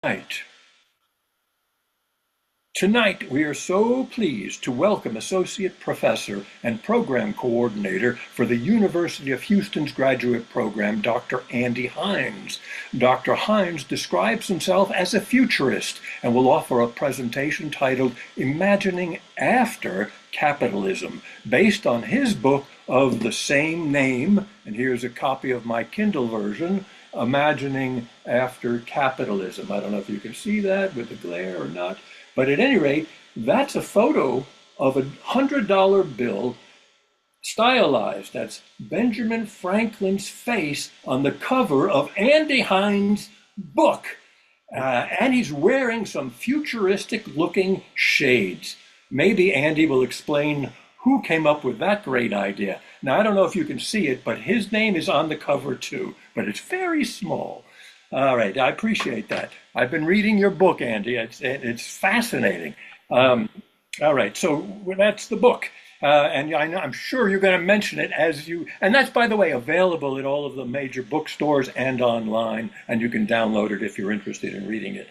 Right. Tonight, we are so pleased to welcome Associate Professor and Program Coordinator for the University of Houston's graduate program, Dr. Andy Hines. Dr. Hines describes himself as a futurist and will offer a presentation titled Imagining After Capitalism, based on his book of the same name. And here's a copy of my Kindle version, Imagining After Capitalism. I don't know if you can see that with the glare or not. But at any rate, that's a photo of $100 bill stylized. That's Benjamin Franklin's face on the cover of Andy Hines' book. And he's wearing some futuristic looking shades. Maybe Andy will explain who came up with that great idea. Now, I don't know if you can see it, but his name is on the cover too, but it's very small. All right, I appreciate that. I've been reading your book, Andy. It's fascinating. All right, so that's the book. And I'm sure you're going to mention it as you, and that's, by the way, available at all of the major bookstores and online, and you can download it if you're interested in reading it.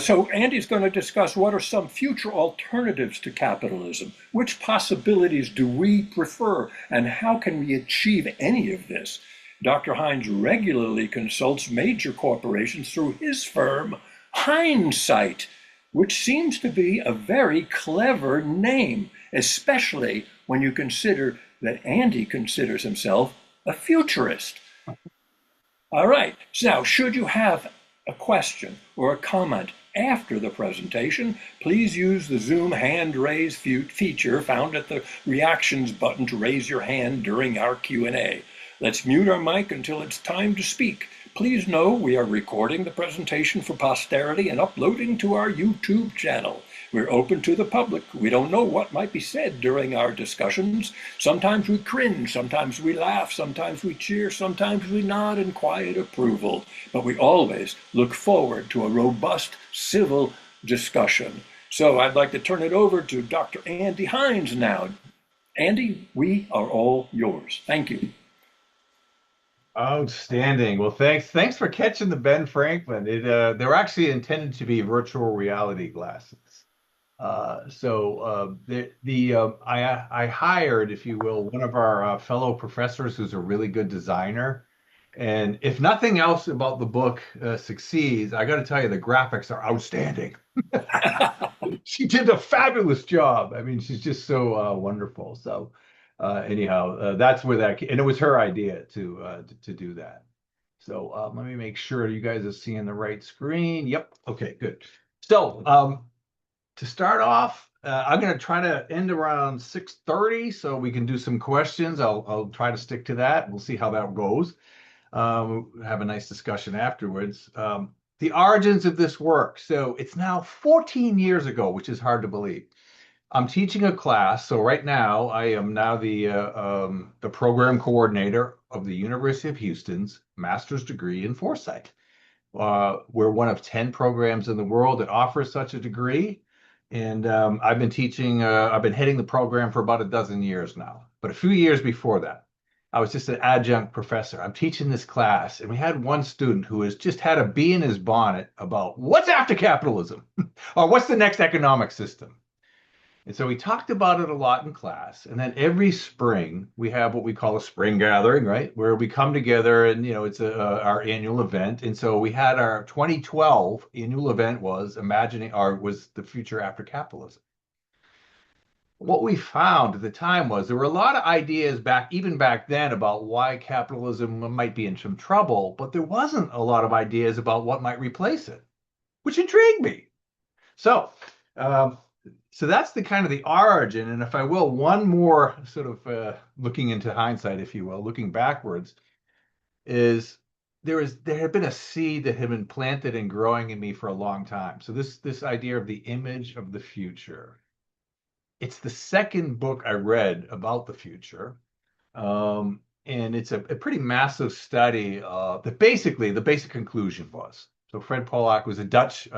So Andy's going to discuss what are some future alternatives to capitalism, which possibilities do we prefer, and how can we achieve any of this? Dr. Hines regularly consults major corporations through his firm, Hindsight, which seems to be a very clever name, especially when you consider that Andy considers himself a futurist. All right, so now, should you have a question or a comment after the presentation, please use the Zoom hand raise feature found at the reactions button to raise your hand during our Q&A. Let's mute our mic until it's time to speak. Please know we are recording the presentation for posterity and uploading to our YouTube channel. We're open to the public. We don't know what might be said during our discussions. Sometimes we cringe, sometimes we laugh, sometimes we cheer, sometimes we nod in quiet approval. But we always look forward to a robust, civil discussion. So I'd like to turn it over to Dr. Andy Hines now. Andy, we are all yours. Thank you. Outstanding. Well, thanks for catching the Ben Franklin. They're actually intended to be virtual reality glasses. I hired, if you will, one of our fellow professors who's a really good designer. And if nothing else about the book succeeds, I got to tell you, the graphics are outstanding. She did a fabulous job. I mean, she's just so wonderful. So anyhow, that's where and it was her idea to do that. So let me make sure you guys are seeing the right screen. Yep. Okay, good. So to start off, I'm going to try to end around 6:30 so we can do some questions. I'll try to stick to that. We'll see how that goes. Have a nice discussion afterwards. The origins of this work. So it's now 14 years ago, which is hard to believe. I'm teaching a class. So right now, I am now the program coordinator of the University of Houston's master's degree in Foresight. We're one of 10 programs in the world that offers such a degree. And I've been heading the program for about a dozen years now. But a few years before that, I was just an adjunct professor. I'm teaching this class, and we had one student who has just had a bee in his bonnet about what's after capitalism or what's the next economic system. And so we talked about it a lot in class. And then every spring, we have what we call a spring gathering, right? Where we come together and, it's our annual event. And so we had our 2012 annual event was the future after capitalism. What we found at the time was there were a lot of ideas even back then about why capitalism might be in some trouble, but there wasn't a lot of ideas about what might replace it, which intrigued me. So, so that's the kind of the origin. And if I will, one more sort of looking into hindsight, if you will, looking backwards, is there had been a seed that had been planted and growing in me for a long time. So this idea of the image of the future. It's the second book I read about the future. And it's a pretty massive study that basically the basic conclusion was. So Fred Pollack was a Dutch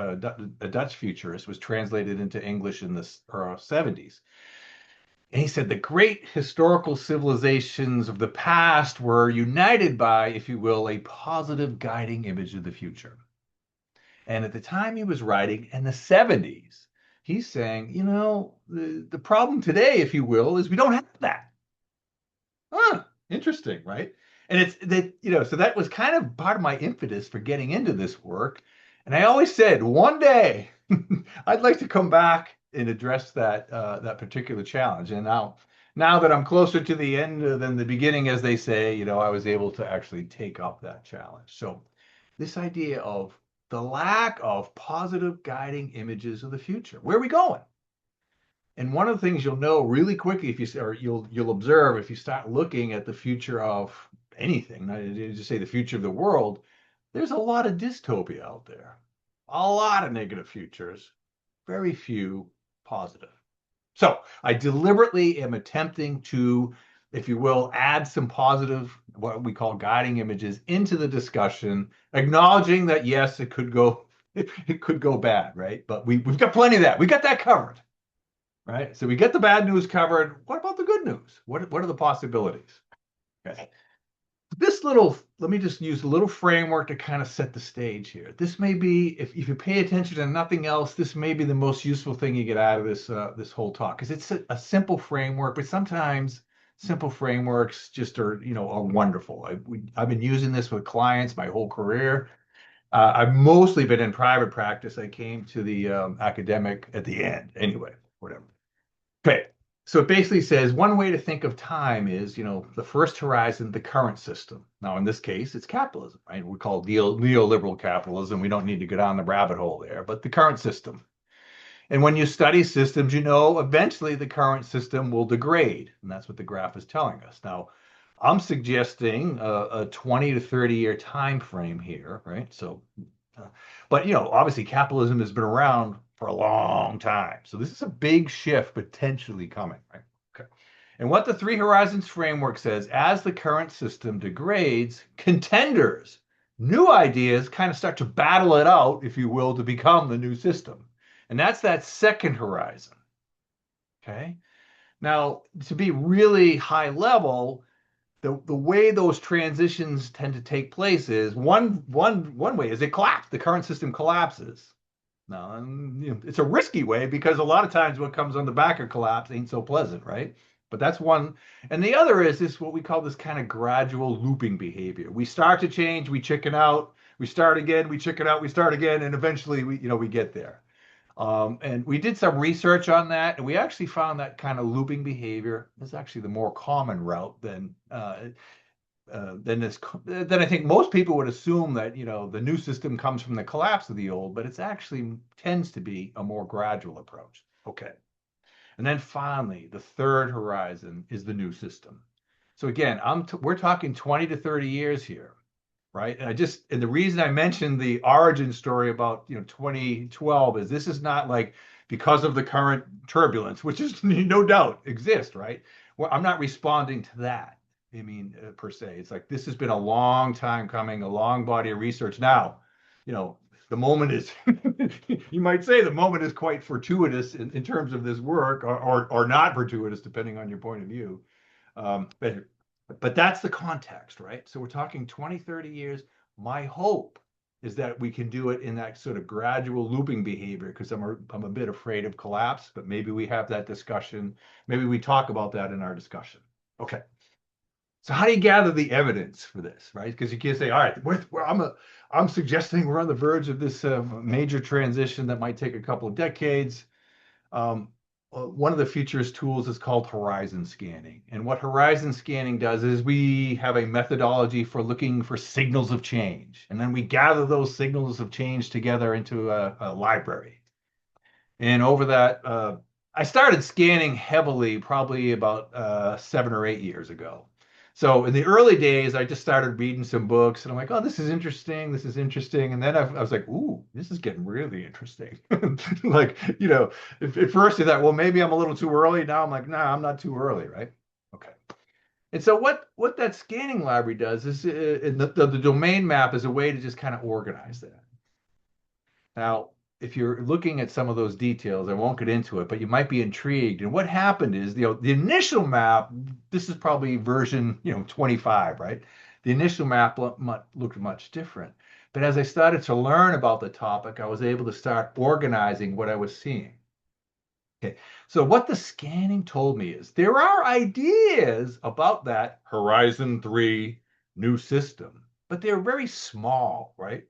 futurist, was translated into English in the 70s. And he said the great historical civilizations of the past were united by, if you will, a positive guiding image of the future. And at the time he was writing in the 70s, he's saying, the problem today, if you will, is we don't have that. Huh, interesting, right? And it's that, so that was kind of part of my impetus for getting into this work. And I always said, one day I'd like to come back and address that particular challenge. And now that I'm closer to the end than the beginning, as they say, I was able to actually take up that challenge. So this idea of the lack of positive guiding images of the future. Where are we going? And one of the things you'll know really quickly if you or you'll observe if you start looking at the future of anything, not just say the future of the world, there's a lot of dystopia out there, a lot of negative futures, very few positive. So I deliberately am attempting to, if you will, add some positive, what we call guiding images into the discussion, acknowledging that yes, it could go, it could go bad, right? But we've got plenty of that. We got that covered, right? So we get the bad news covered. What about the good news? What are the possibilities? Okay. Let me just use a little framework to kind of set the stage here. This may be, if you pay attention to nothing else, this may be the most useful thing you get out of this whole talk because it's a simple framework, but sometimes simple frameworks just are wonderful. I've been using this with clients my whole career. I've mostly been in private practice. I came to the academic at the end, anyway, whatever. Okay. So it basically says one way to think of time is, the first horizon, the current system. Now, in this case, it's capitalism, right? We call it neoliberal capitalism. We don't need to go down the rabbit hole there, but the current system. And when you study systems, eventually the current system will degrade. And that's what the graph is telling us. Now, I'm suggesting a 20 to 30 year time frame here, right? So, but obviously capitalism has been around for a long time. So this is a big shift potentially coming, right? Okay. And what the Three Horizons framework says, as the current system degrades, contenders, new ideas kind of start to battle it out, if you will, to become the new system. And that's that second horizon. Okay. Now, to be really high level, the way those transitions tend to take place is one way is it collapses. The current system collapses. Now, it's a risky way because a lot of times what comes on the back of collapse ain't so pleasant, right? But that's one. And the other is this what we call this kind of gradual looping behavior. We start to change, we chicken out, we start again, we chicken out, we start again, and eventually we get there. And we did some research on that, and we actually found that kind of looping behavior is actually the more common route than I think most people would assume that the new system comes from the collapse of the old, but it's actually tends to be a more gradual approach. Okay, and then finally, the third horizon is the new system. So again, we're talking 20 to 30 years here, right? And the reason I mentioned the origin story about 2012 is this is not like because of the current turbulence, which is no doubt exists, right? Well, I'm not responding to that. I mean, per se, it's like this has been a long time coming, a long body of research. Now, the moment is, you might say, the moment is quite fortuitous in terms of this work, or not fortuitous, depending on your point of view. But that's the context, right? So we're talking 20, 30 years. My hope is that we can do it in that sort of gradual looping behavior because I'm a bit afraid of collapse, but maybe we have that discussion. Maybe we talk about that in our discussion. Okay. So how do you gather the evidence for this, right? Because you can't say, all right, I'm suggesting we're on the verge of this major transition that might take a couple of decades. One of the futurist tools is called horizon scanning. And what horizon scanning does is we have a methodology for looking for signals of change. And then we gather those signals of change together into a library. And over that, I started scanning heavily probably about 7 or 8 years ago. So in the early days, I just started reading some books and I'm like, oh, this is interesting. This is interesting. And then I was like, ooh, this is getting really interesting. Like, at first you thought, well, maybe I'm a little too early. Now I'm like, nah, I'm not too early, right? Okay. And so what that scanning library does is the domain map is a way to just kind of organize that. Now, if you're looking at some of those details, I won't get into it, but you might be intrigued. And what happened is, the initial map, this is probably version, 25, right? The initial map looked much different. But as I started to learn about the topic, I was able to start organizing what I was seeing. Okay. So what the scanning told me is there are ideas about that Horizon 3 new system, but they're very small, right?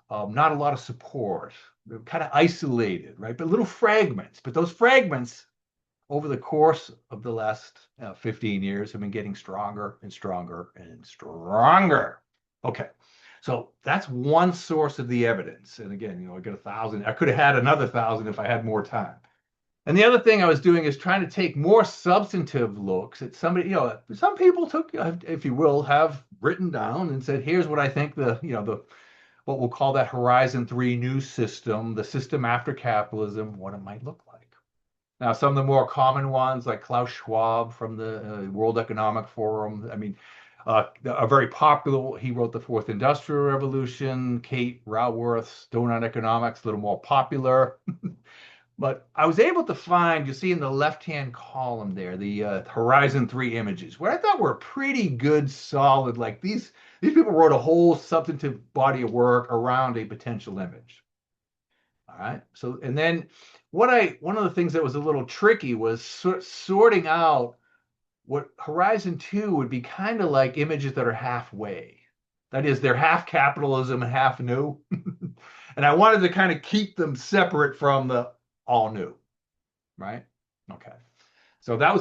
Not a lot of support. They're kind of isolated, right? But little fragments. But those fragments over the course of the last 15 years have been getting stronger and stronger and stronger. Okay. So that's one source of the evidence. And again, I got 1,000. I could have had another 1,000 if I had more time. And the other thing I was doing is trying to take more substantive looks at somebody, some people took, if you will, have written down and said, here's what I think what we'll call that Horizon 3 new system, the system after capitalism, what it might look like. Now, some of the more common ones, like Klaus Schwab from the World Economic Forum, I mean, a very popular, he wrote The Fourth Industrial Revolution, Kate Raworth's Donut Economics, a little more popular. But I was able to find, you see in the left-hand column there, the Horizon 3 images, what I thought were pretty good, solid, like these people wrote a whole substantive body of work around a potential image. All right. So, and then one of the things that was a little tricky was sorting out what Horizon 2 would be kind of like images that are halfway. That is, they're half capitalism and half new. And I wanted to kind of keep them separate from the all new, right? Okay. So that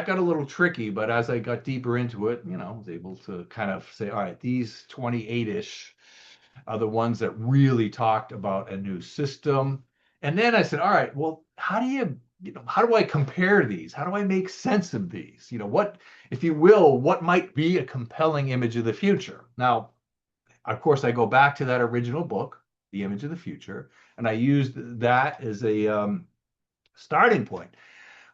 got a little tricky, but as I got deeper into it, I was able to kind of say, all right, these 28-ish are the ones that really talked about a new system. And then I said, all right, well, how do I compare these? How do I make sense of these? What, if you will, what might be a compelling image of the future? Now, of course, I go back to that original book, The Image of the Future, and I used that as a starting point.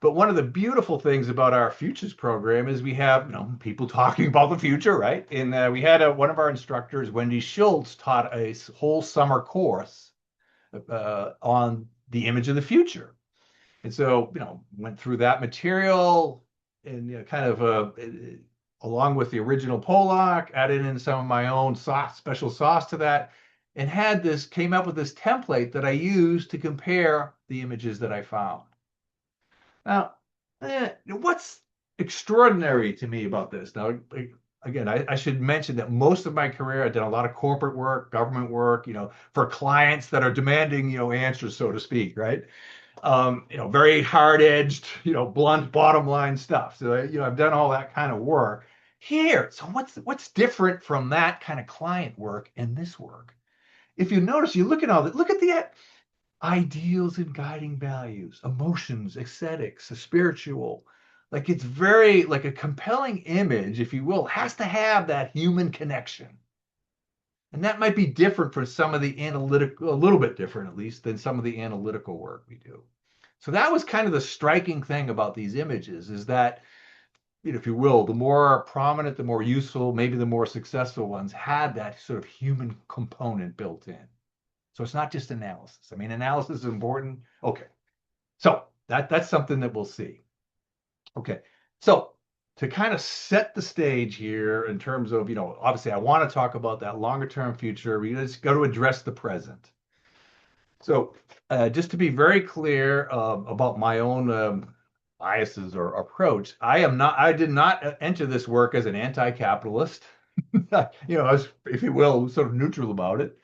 But one of the beautiful things about our futures program is we have people talking about the future, right? And we had one of our instructors, Wendy Schultz, taught a whole summer course on the image of the future. And so, went through that material and kind of along with the original Pollock, added in some of my own special sauce to that, and came up with this template that I used to compare the images that I found. Now, what's extraordinary to me about this? Now, again, I should mention that most of my career, I've done a lot of corporate work, government work, for clients that are demanding, answers, so to speak, right? Very hard-edged, blunt bottom line stuff. So, I've done all that kind of work here. So what's different from that kind of client work and this work? If you notice, you look at all that, look at the ideals and guiding values, emotions, aesthetics, the spiritual. Like it's very like a compelling image, if you will, has to have that human connection. And that might be different for some of the analytical, a little bit different at least, than some of the analytical work we do. So that was kind of the striking thing about these images is that, if you will, the more prominent, the more useful, maybe the more successful ones had that sort of human component built in. So it's not just analysis. I mean, analysis is important. Okay. So that's something that we'll see. Okay. So to kind of set the stage here in terms of, obviously I want to talk about that longer term future. We just got to address the present. So just to be very clear about my own biases or approach, I did not enter this work as an anti-capitalist. I was, if you will, sort of neutral about it.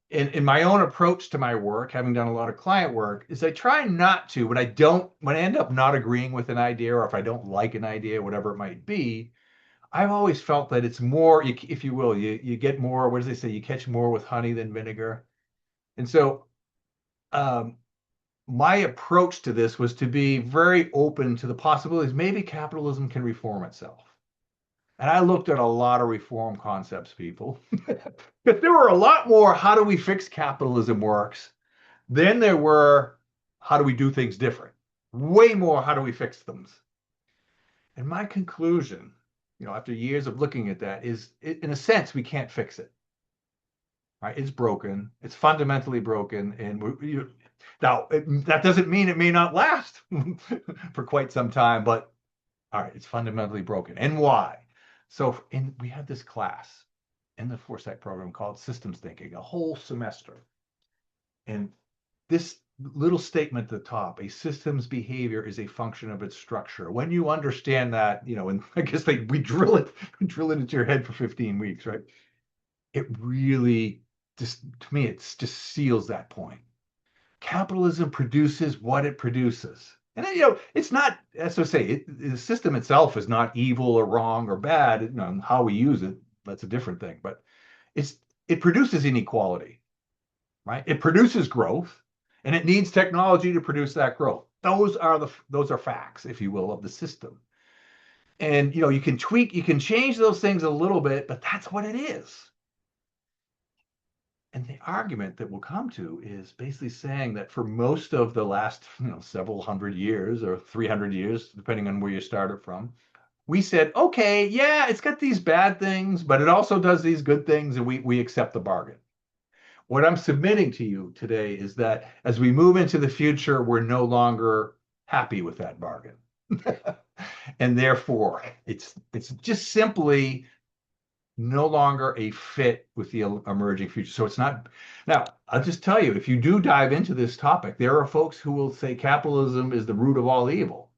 In my own approach to my work, having done a lot of client work, is I try not to, when I end up not agreeing with an idea, or if I don't like an idea, whatever it might be, I've always felt that it's more, if you will, you get more, what does they say? You catch more with honey than vinegar. And so my approach to this was to be very open to the possibilities. Maybe capitalism can reform itself. And I looked at a lot of reform concepts, people. But there were a lot more how do we fix capitalism works than there were how do we do things different. Way more how do we fix them. And my conclusion, after years of looking at that, is in a sense, we can't fix it. Right? It's broken. It's fundamentally broken. And now, that doesn't mean it may not last for quite some time, but all right, it's fundamentally broken. And why? So we have this class, in the Foresight program called systems thinking, a whole semester. And this little statement at the top, a system's behavior is a function of its structure. When you understand that, and I guess we drill it into your head for 15 weeks, right? It really just, to me, it's just seals that point. Capitalism produces what it produces. And it's not, as I say, the system itself is not evil or wrong or bad. How we use it, that's a different thing. But it's it produces inequality, right? It produces growth, and it needs technology to produce that growth. Those are facts, if you will, of the system. And you can tweak, you can change those things a little bit, but that's what it is. And the argument that we'll come to is basically saying that for most of the last several hundred years or 300 years, depending on where you started from, we said, okay, yeah, it's got these bad things, but it also does these good things, and we accept the bargain. What I'm submitting to you today is that as we move into the future, we're no longer happy with that bargain. And therefore, it's just simply no longer a fit with the emerging future. So it's not. Now, I'll just tell you, if you do dive into this topic, there are folks who will say capitalism is the root of all evil.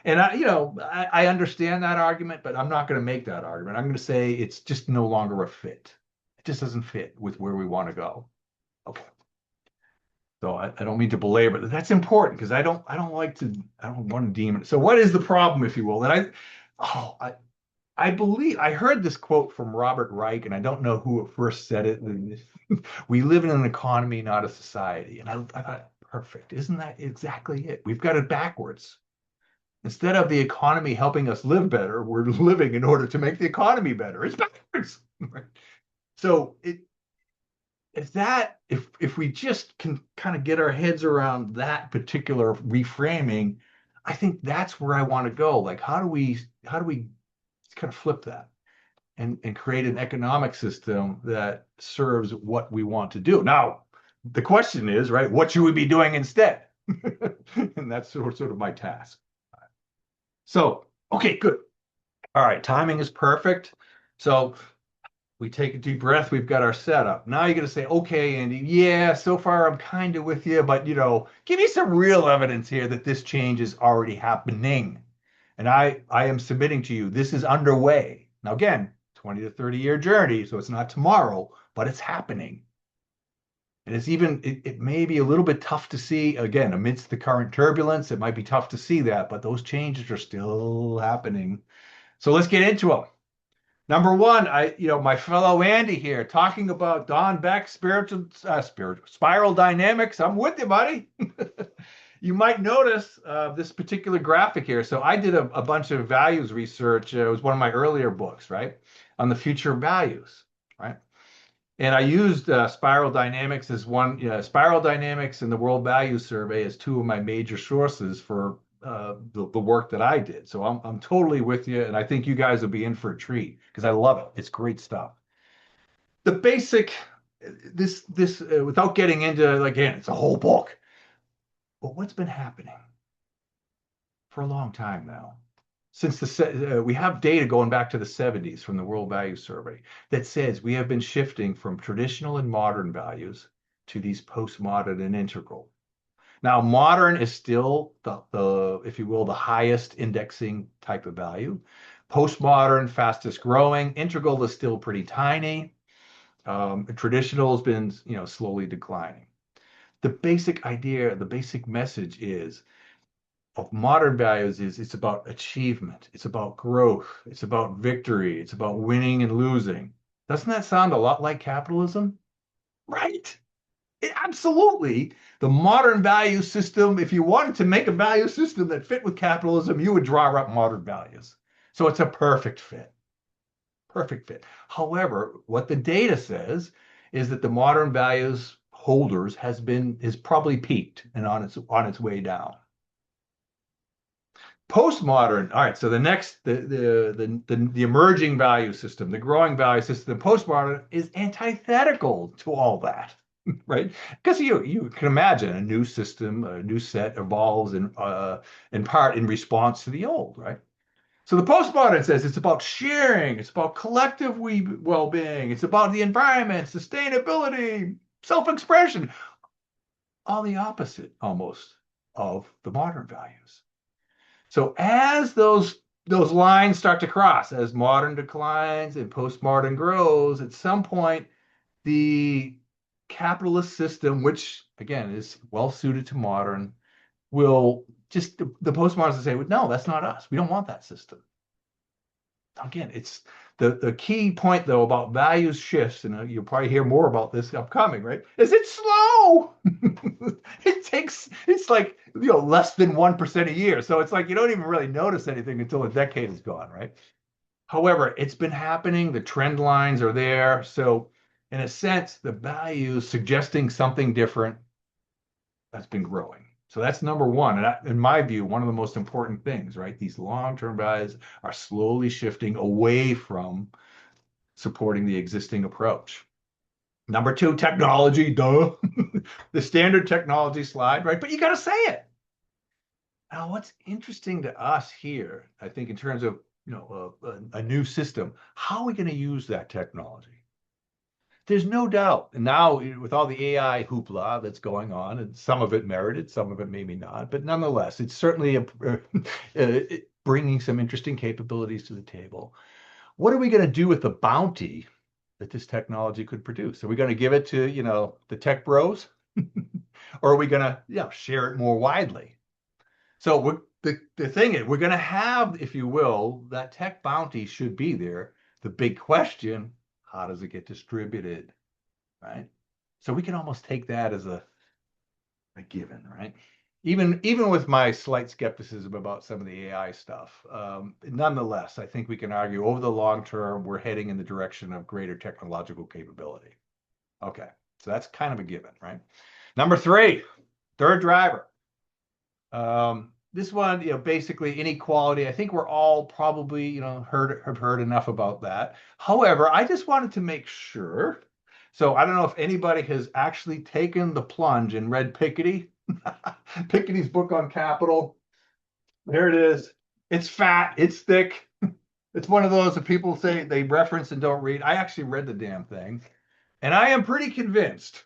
And I understand that argument, but I'm not going to make that argument. I'm going to say it's just no longer a fit. It just doesn't fit with where we want to go. Okay. So I don't mean to belabor, but that's important because I don't want to deem it. So what is the problem, if you will? I believe I heard this quote from Robert Reich, and I don't know who first said it. We live in an economy, not a society. And I thought, perfect. Isn't that exactly it? We've got it backwards. Instead of the economy helping us live better, we're living in order to make the economy better. It's backwards. So if we just can kind of get our heads around that particular reframing, I think that's where I want to go. Like, how do we kind of flip that and create an economic system that serves what we want to do? Now, the question is, right, what should we be doing instead? And that's sort of my task. So, okay, good. All right, timing is perfect. So we take a deep breath. We've got our setup. Now you're going to say, okay, Andy, yeah, so far I'm kind of with you, but give me some real evidence here that this change is already happening. And I am submitting to you, this is underway. Now, again, 20 to 30-year journey, so it's not tomorrow, but it's happening. And it may be a little bit tough to see, again, amidst the current turbulence, it might be tough to see that, but those changes are still happening. So let's get into them. Number one, my fellow Andy here, talking about Don Beck's spiral dynamics. I'm with you, buddy. You might notice this particular graphic here. So I did a bunch of values research. It was one of my earlier books, right, on the future of values, right? And I used spiral dynamics as one. Spiral dynamics and the World Values Survey as two of my major sources for the work that I did. So I'm totally with you, and I think you guys will be in for a treat because I love it. It's great stuff. The basic, this without getting into, again, it's a whole book. But what's been happening for a long time now? Since we have data going back to the 70s from the World Value Survey that says we have been shifting from traditional and modern values to these postmodern and integral. Now, modern is still the if you will, the highest indexing type of value. Postmodern, fastest growing. Integral is still pretty tiny. Traditional has been, slowly declining. The basic idea, the basic message of modern values is it's about achievement. It's about growth. It's about victory. It's about winning and losing. Doesn't that sound a lot like capitalism? Right. Absolutely. The modern value system, if you wanted to make a value system that fit with capitalism, you would draw up modern values. So it's a perfect fit. Perfect fit. However, what the data says is that the modern values holders is probably peaked and on its way down. Postmodern, all right, so the next, the emerging value system, the growing value system, the postmodern is antithetical to all that, right? Because you can imagine a new system, a new set evolves in part in response to the old, right? So the postmodern says it's about sharing, it's about collective well-being, it's about the environment, sustainability, self-expression, all the opposite almost of the modern values. So as those lines start to cross, as modern declines and postmodern grows, at some point the capitalist system, which again is well suited to modern, will just the postmoderns will say, no, that's not us. We don't want that system. Again, it's the key point though about values shifts, and you'll probably hear more about this upcoming, right? Is it's slow. It's like less than 1% a year. So it's like you don't even really notice anything until a decade is gone, right? However, it's been happening, the trend lines are there. So in a sense, the values suggesting something different has been growing. So that's number one. And in my view, one of the most important things, right? These long-term values are slowly shifting away from supporting the existing approach. Number two, technology, duh. The standard technology slide, right? But you got to say it. Now, what's interesting to us here, I think, in terms of a new system, how are we going to use that technology? There's no doubt. And now, with all the AI hoopla that's going on, and some of it merited, some of it maybe not, but nonetheless, it's certainly bringing some interesting capabilities to the table. What are we going to do with the bounty that this technology could produce? Are we going to give it to, the tech bros? Or are we going to, share it more widely? So the thing is, we're going to have, if you will, that tech bounty should be there. The big question, how does it get distributed, right? So we can almost take that as a given, right? Even with my slight skepticism about some of the AI stuff, nonetheless, I think we can argue over the long term, we're heading in the direction of greater technological capability. Okay, so that's kind of a given, right? Number three, third driver. This one, basically inequality. I think we're all probably, have heard enough about that. However, I just wanted to make sure. So I don't know if anybody has actually taken the plunge and read Piketty, Piketty's book on capital. There it is. It's fat. It's thick. It's one of those that people say they reference and don't read. I actually read the damn thing, and I am pretty convinced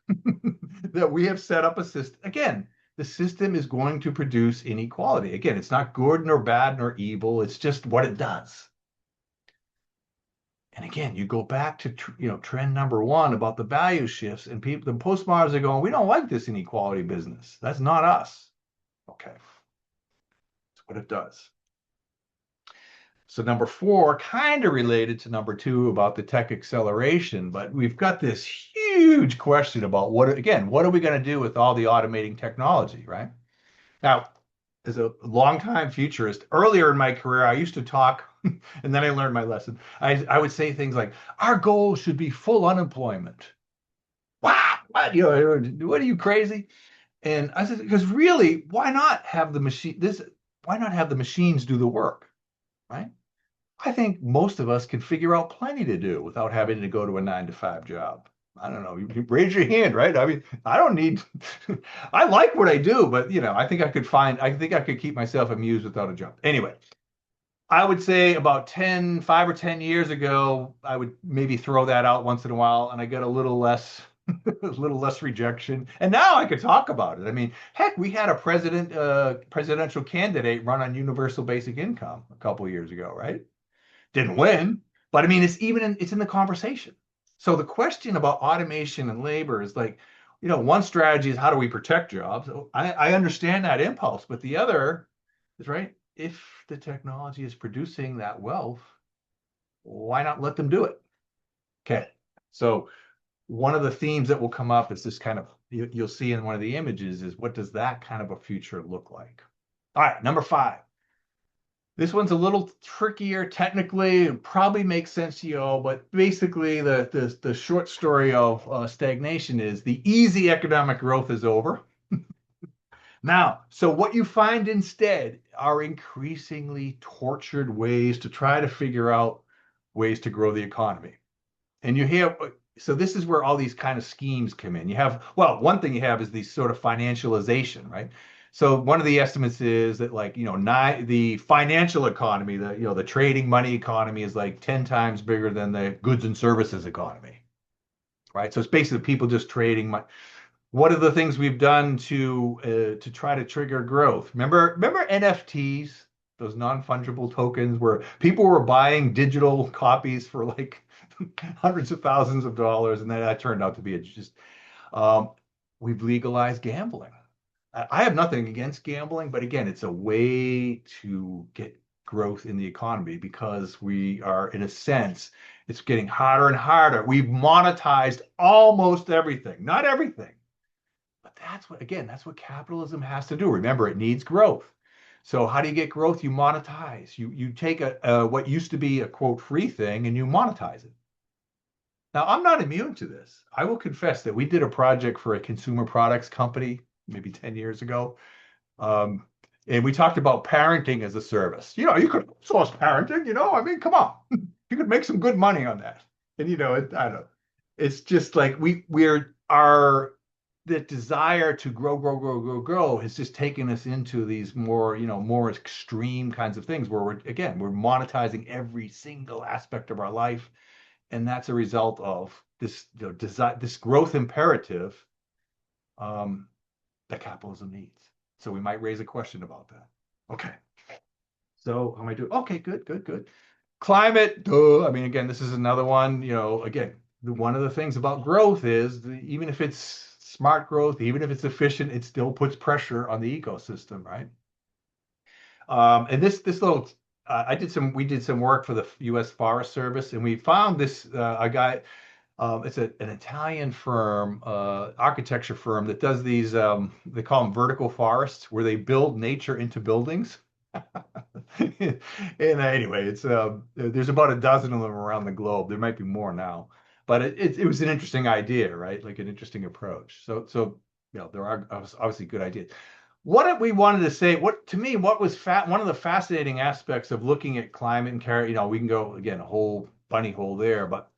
that we have set up a system. Again, the system is going to produce inequality. Again, it's not good nor bad nor evil. It's just what it does. And again, you go back to trend number one about the value shifts, and people, the postmoderns are going, we don't like this inequality business. That's not us. Okay, that's what it does. So number four, kind of related to number two about the tech acceleration, but we've got this huge question about what are we going to do with all the automating technology, right? Now, as a longtime futurist, earlier in my career, I used to talk, and then I learned my lesson. I would say things like, our goal should be full unemployment. What? What? What are you crazy? And I said, because really, why not have the machines do the work, right? I think most of us can figure out plenty to do without having to go to a 9 to 5 job. I don't know. You raise your hand, right? I mean, I don't need. I like what I do, but I think I could keep myself amused without a job. Anyway, I would say about 5 or 10 years ago, I would maybe throw that out once in a while, and I get a little less, a little less rejection. And now I could talk about it. I mean, heck, we had a presidential candidate run on universal basic income a couple of years ago, right? Didn't win, but I mean, it's in the conversation. So the question about automation and labor is like, one strategy is how do we protect jobs? I understand that impulse, but the other is right. If the technology is producing that wealth, why not let them do it? Okay. So one of the themes that will come up is this kind of, you'll see in one of the images is what does that kind of a future look like? All right, number five. This one's a little trickier technically. It probably makes sense to you all, but basically the short story of stagnation is the easy economic growth is over. Now, so what you find instead are increasingly tortured ways to try to figure out ways to grow the economy. And so this is where all these kind of schemes come in. One thing you have is these sort of financialization, right? So one of the estimates is that like, the financial economy, the trading money economy is like 10 times bigger than the goods and services economy, right? So it's basically people just trading money. What are the things we've done to try to trigger growth? Remember NFTs, those non-fungible tokens where people were buying digital copies for like hundreds of thousands of dollars, and then that turned out to be just um, we've legalized gambling. I have nothing against gambling, but again, it's a way to get growth in the economy because we are, in a sense, it's getting harder and harder. We've monetized almost everything, not everything, but that's what capitalism has to do. Remember, it needs growth. So how do you get growth? You monetize. You take what used to be a quote free thing and you monetize it. Now, I'm not immune to this. I will confess that we did a project for a consumer products company maybe 10 years ago. Um, and we talked about parenting as a service. You could source parenting, I mean, come on. You could make some good money on that. And I don't know. It's just like we're our the desire to grow, grow, grow, grow, grow has just taken us into these more extreme kinds of things where we're monetizing every single aspect of our life. And that's a result of this growth imperative um, that capitalism needs. So we might raise a question about that. Okay. So how am I doing? Okay, good, good, good. Climate, duh. I mean, again, this is another one, again, one of the things about growth is even if it's smart growth, even if it's efficient, it still puts pressure on the ecosystem, right? And this little, we did some work for the U.S. Forest Service, and we found this a guy. It's an Italian firm, architecture firm that does these. They call them vertical forests, where they build nature into buildings. And anyway, it's there's about a dozen of them around the globe. There might be more now, but it was an interesting idea, right? Like an interesting approach. So there are obviously good ideas. What we wanted to say, what was one of the fascinating aspects of looking at climate and care, we can go again a whole bunny hole there, but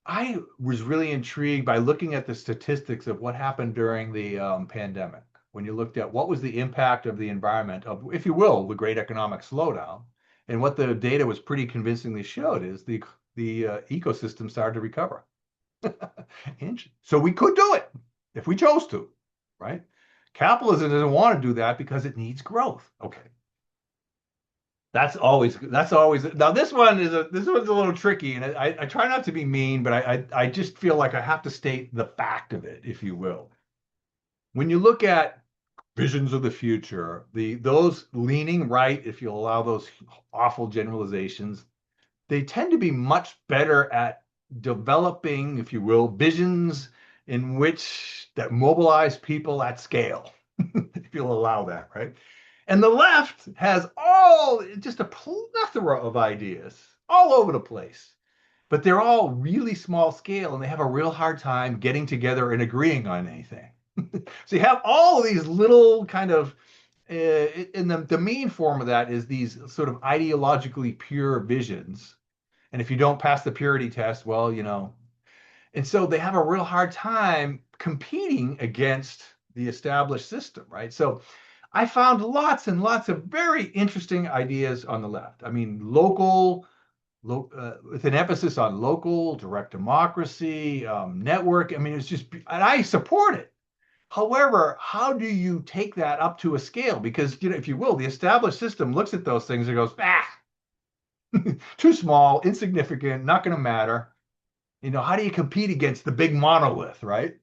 I was really intrigued by looking at the statistics of what happened during the pandemic. When you looked at what was the impact of the environment of, if you will, the great economic slowdown, and what the data was pretty convincingly showed is the ecosystem started to recover. So we could do it if we chose to, right? Capitalism doesn't want to do that because it needs growth. Okay. That's always now this one's a little tricky, and I try not to be mean, but I just feel like I have to state the fact of it, if you will. When you look at visions of the future, those leaning right, if you allow those awful generalizations, they tend to be much better at developing, if you will, visions in which that mobilize people at scale, if you'll allow that, right? And the left has just a plethora of ideas all over the place, but they're all really small scale and they have a real hard time getting together and agreeing on anything. So you have all of these little kind of, and the main form of that is these sort of ideologically pure visions. And if you don't pass the purity test, well, and so they have a real hard time competing against the established system, right? So I found lots and lots of very interesting ideas on the left. I mean, with an emphasis on local, direct democracy, network. I mean, it's just, and I support it. However, how do you take that up to a scale? Because, if you will, the established system looks at those things and goes, too small, insignificant, not going to matter. How do you compete against the big monolith, right?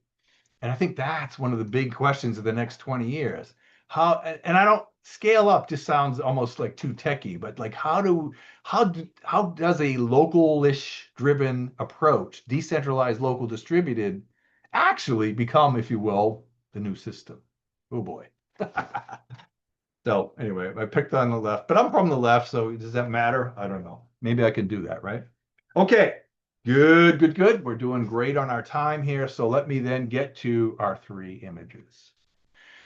And I think that's one of the big questions of the next 20 years. And I don't scale up just sounds almost like too techy, but like how does a local-ish driven approach, decentralized, local, distributed, actually become, if you will, the new system? Oh boy. So anyway, I picked on the left, but I'm from the left, so does that matter? I don't know. Maybe I can do that, right? Okay. Good, good, good. We're doing great on our time here. So let me then get to our three images.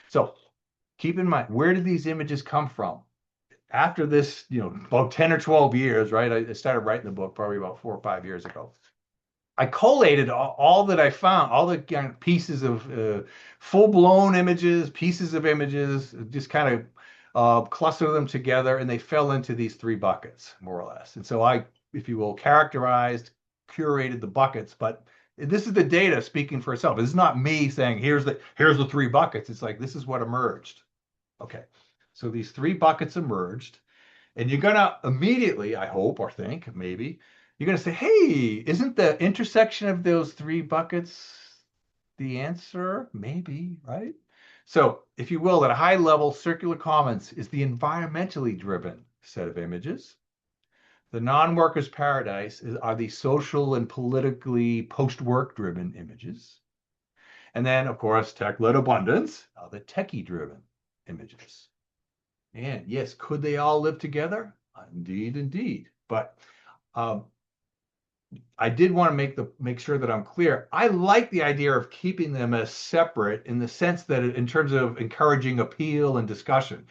So keep in mind, where did these images come from? After this, about 10 or 12 years, right? I started writing the book probably about 4 or 5 years ago. I collated all that I found, all the kind of pieces of full-blown images, pieces of images, just kind of cluster them together, and they fell into these three buckets, more or less. And so I, if you will, characterized, curated the buckets, but this is the data speaking for itself. This is not me saying here's the three buckets. It's like this is what emerged. Okay, so these three buckets emerged, and you're gonna immediately, I hope or think maybe, you're gonna say, hey, isn't the intersection of those three buckets the answer? Maybe, right? So, if you will, at a high level, circular commons is the environmentally driven set of images. The non-workers' paradise are the social and politically post-work driven images. And then, of course, tech-led abundance are the techie-driven images. And yes, could they all live together? Indeed, indeed. But um, I did want to make sure that I'm clear. I like the idea of keeping them as separate in the sense that in terms of encouraging appeal and discussion.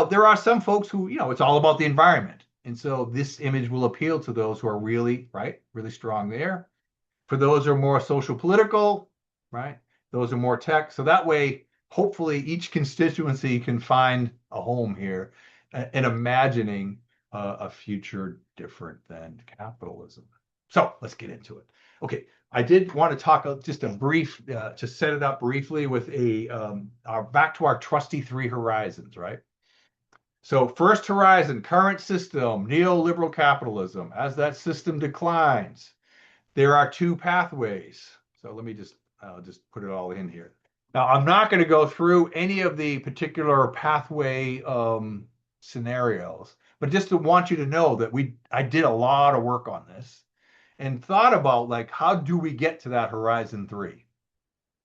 There are some folks who, it's all about the environment. And so this image will appeal to those who are really, right, really strong there. For those who are more social political, right? Those are more tech. So that way, hopefully each constituency can find a home here in imagining a future different than capitalism. So let's get into it. Okay, I did want to talk just a brief, to set it up briefly with back to our trusty three horizons, right? So first horizon, current system, neoliberal capitalism. As that system declines, there are two pathways. So let me just put it all in here. Now, I'm not going to go through any of the particular pathway scenarios, but just to want you to know that I did a lot of work on this and thought about like how do we get to that horizon three?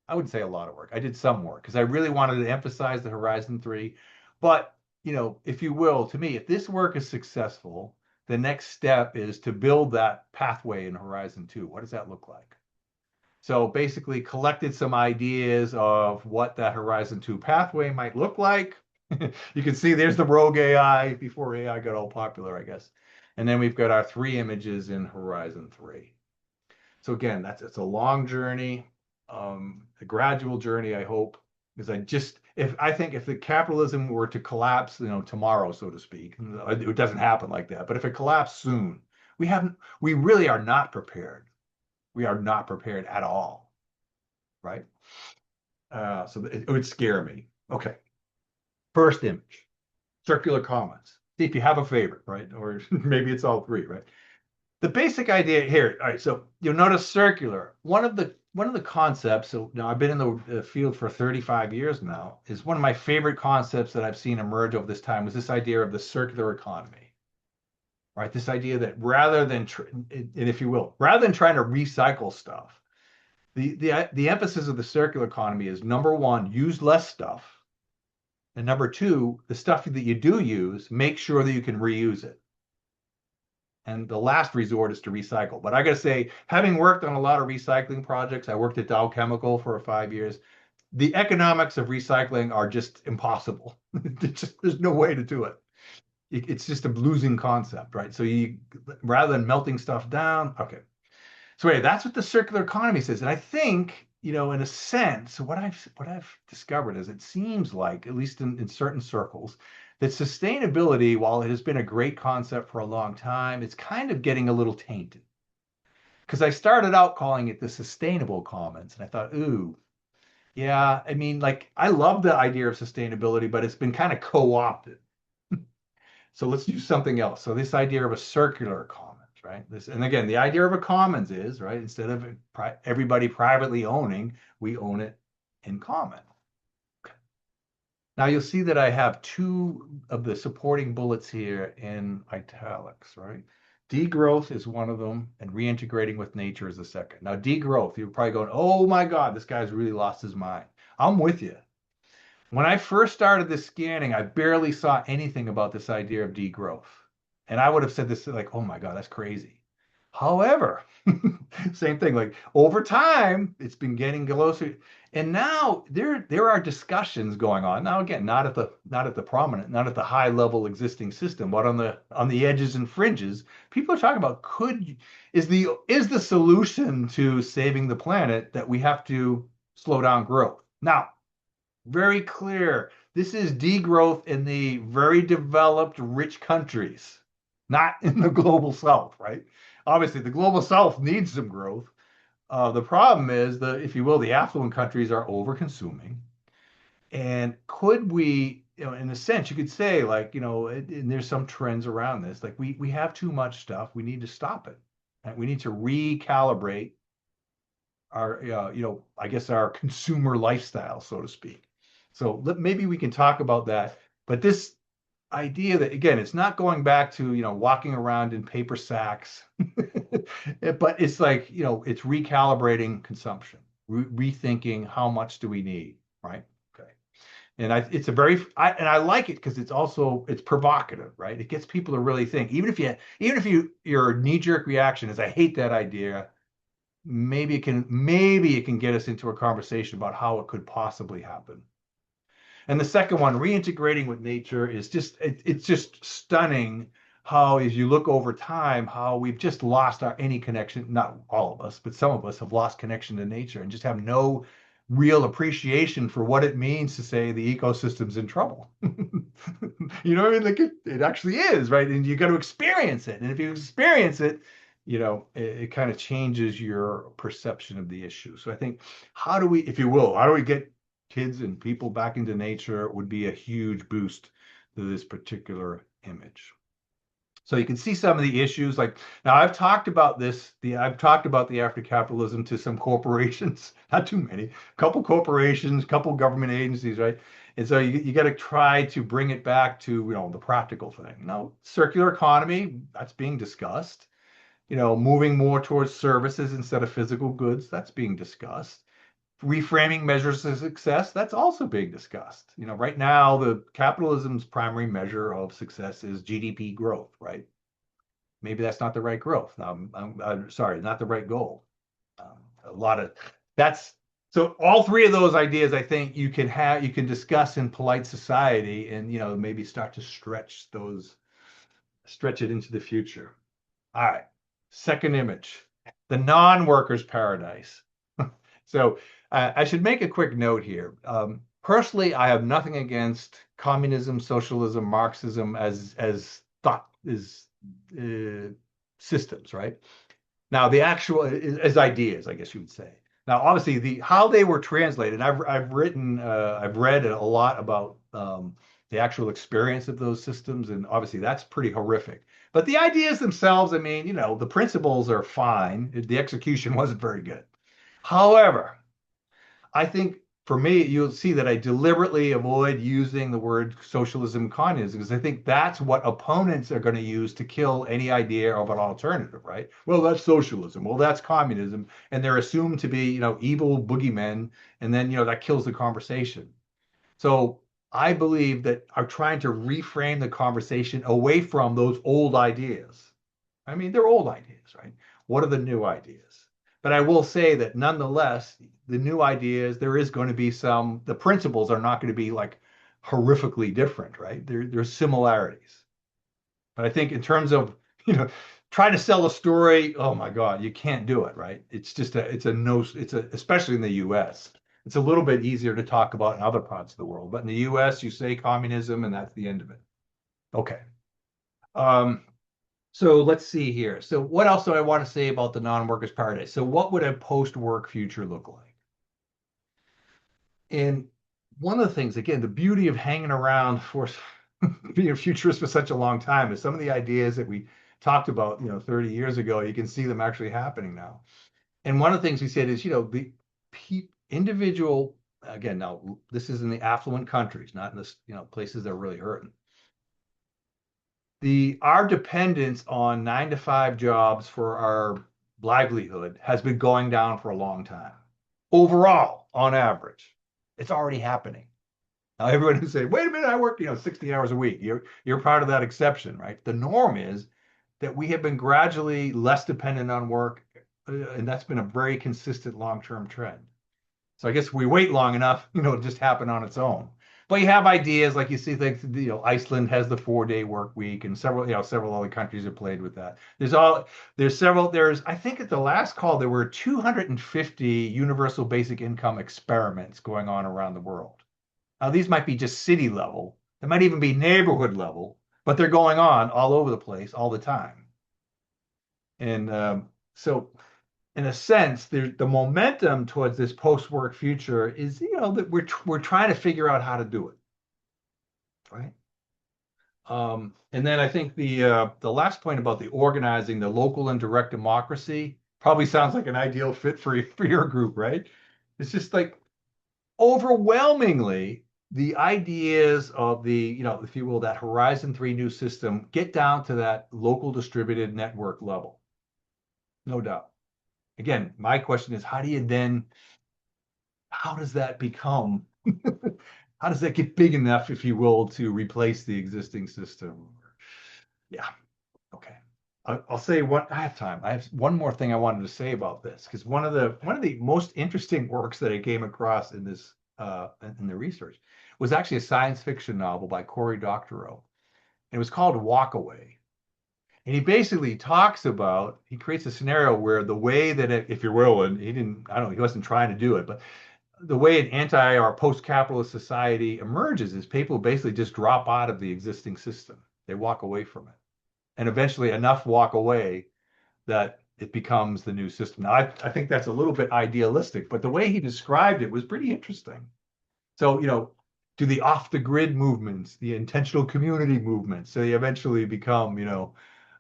I wouldn't say a lot of work. I did some work because I really wanted to emphasize the horizon three. But, if you will, to me, if this work is successful, the next step is to build that pathway in horizon two. What does that look like? So basically collected some ideas of what that horizon two pathway might look like. You can see there's the rogue AI before AI got all popular, I guess. And then we've got our three images in horizon three. So again, it's a long journey, a gradual journey, I hope, because I think if the capitalism were to collapse, tomorrow, so to speak, it doesn't happen like that. But if it collapsed soon, we really are not prepared. We are not prepared at all, right? So it would scare me. Okay, first image, circular commons. See if you have a favorite, right? Or maybe it's all three, right? The basic idea here, all right, so you'll notice circular. One of the concepts, so now I've been in the field for 35 years now, is one of my favorite concepts that I've seen emerge over this time was this idea of the circular economy, right? This idea that rather than, and if you will, rather than trying to recycle stuff, the emphasis of the circular economy is number one, use less stuff, and number two, the stuff that you do use, make sure that you can reuse it. And the last resort is to recycle. But I got to say, having worked on a lot of recycling projects, I worked at Dow Chemical for 5 years. The economics of recycling are just impossible. There's no way to do it. It's just a losing concept, right? So rather than melting stuff down, okay. So anyway, that's what the circular economy says. And I think, in a sense, what I've discovered is it seems like, at least in certain circles, that sustainability, while it has been a great concept for a long time, it's kind of getting a little tainted. Because I started out calling it the sustainable commons, and I thought, ooh, yeah, I mean, like I love the idea of sustainability, but it's been kind of co-opted. So let's do something else. So this idea of a circular commons, right? And again, the idea of a commons is, right, instead of everybody privately owning, we own it in common. Now you'll see that I have two of the supporting bullets here in italics, right? Degrowth is one of them, and reintegrating with nature is the second. Now, degrowth, you're probably going, oh my God, this guy's really lost his mind. I'm with you. When I first started this scanning, I barely saw anything about this idea of degrowth. And I would have said this like, oh my God, that's crazy. However, Same thing. Like over time, it's been getting closer, and now there are discussions going on. Now again, not at the prominent, not at the high level existing system, but on the edges and fringes, people are talking about is the solution to saving the planet that we have to slow down growth. Now, very clear. This is degrowth in the very developed, rich countries, not in the global south, right? Obviously, the global south needs some growth. The problem is if you will, the affluent countries are over consuming. And could we, in a sense, you could say, like, and there's some trends around this, like we have too much stuff. We need to stop it. And we need to recalibrate our, I guess our consumer lifestyle, so to speak. So maybe we can talk about that. But this idea that again, it's not going back to walking around in paper sacks, but it's like it's recalibrating consumption, rethinking how much do we need, right? Okay, and it's a and I like it because it's provocative, right? It gets people to really think. Even if your knee-jerk reaction is I hate that idea, maybe it can get us into a conversation about how it could possibly happen. And the second one, reintegrating with nature, is it's just stunning how, as you look over time, how we've just lost any connection. Not all of us, but some of us have lost connection to nature and just have no real appreciation for what it means to say the ecosystem's in trouble. You know what I mean? Like it actually is, right? And you got to experience it. And if you experience it, it kind of changes your perception of the issue. So I think, if you will, how do we get kids and people back into nature would be a huge boost to this particular image. So you can see some of the issues. Like now, I've talked about the after capitalism to some corporations, not too many, a couple corporations, couple government agencies, right? And so you got to try to bring it back to the practical thing. Now, circular economy, that's being discussed. Moving more towards services instead of physical goods, that's being discussed. Reframing measures of success, that's also being discussed. Right now, the capitalism's primary measure of success is GDP growth, right? Maybe that's not the right growth. I'm sorry, not the right goal. A lot of that's so all three of those ideas, I think you can discuss in polite society and maybe start to stretch it into the future. All right. Second image, the non-workers paradise. So I should make a quick note here. Personally, I have nothing against communism, socialism, Marxism as thought is systems, right? Now, the actual as ideas, I guess you would say. Now, obviously, how they were translated. I've read a lot about the actual experience of those systems, and obviously, that's pretty horrific. But the ideas themselves, I mean, the principles are fine. The execution wasn't very good. However, I think for me, you'll see that I deliberately avoid using the word socialism, communism, because I think that's what opponents are going to use to kill any idea of an alternative, right? Well, that's socialism. Well, that's communism. And they're assumed to be, evil boogeymen. And then, that kills the conversation. So I believe that I'm trying to reframe the conversation away from those old ideas. I mean, they're old ideas, right? What are the new ideas? But I will say that nonetheless, the new ideas, there is going to be the principles are not going to be like horrifically different, right? There's similarities. But I think in terms of, trying to sell a story, oh my God, you can't do it, right? Especially in the US. It's a little bit easier to talk about in other parts of the world. But in the US, you say communism and that's the end of it. Okay. So let's see here. So what else do I want to say about the non-workers paradise? So what would a post-work future look like? And one of the things, again, the beauty of hanging around for being a futurist for such a long time is some of the ideas that we talked about, 30 years ago, you can see them actually happening now. And one of the things we said is, the individual, again, now this is in the affluent countries, not in this, places that are really hurting. Our dependence on 9-to-5 jobs for our livelihood has been going down for a long time. Overall, on average, it's already happening. Now, everyone who say, "Wait a minute, I work 60 hours a week," you're part of that exception, right? The norm is that we have been gradually less dependent on work and that's been a very consistent long-term trend. So I guess if we wait long enough, it'll just happen on its own. But you have ideas like you see things, Iceland has the 4-day work week, and several other countries have played with that. There's I think at the last call there were 250 universal basic income experiments going on around the world. Now these might be just city level, they might even be neighborhood level, but they're going on all over the place all the time. And so in a sense, the momentum towards this post-work future is, that we're trying to figure out how to do it, right? And then I think the last point about the organizing, the local and direct democracy, probably sounds like an ideal fit for your group, right? It's just like overwhelmingly the ideas of if you will, that Horizon 3 new system get down to that local distributed network level, no doubt. Again, my question is, how does that become, how does that get big enough, if you will, to replace the existing system? Yeah, okay. I'll say what I have time. I have one more thing I wanted to say about this, because one of the most interesting works that I came across in this in the research was actually a science fiction novel by Cory Doctorow. And it was called Walk Away. And he basically he creates a scenario where the way that, if you will, and I don't know, he wasn't trying to do it, but the way an anti or post-capitalist society emerges is people basically just drop out of the existing system. They walk away from it. And eventually enough walk away that it becomes the new system. Now, I think that's a little bit idealistic, but the way he described it was pretty interesting. So, do the off the grid movements, the intentional community movements, so they eventually become,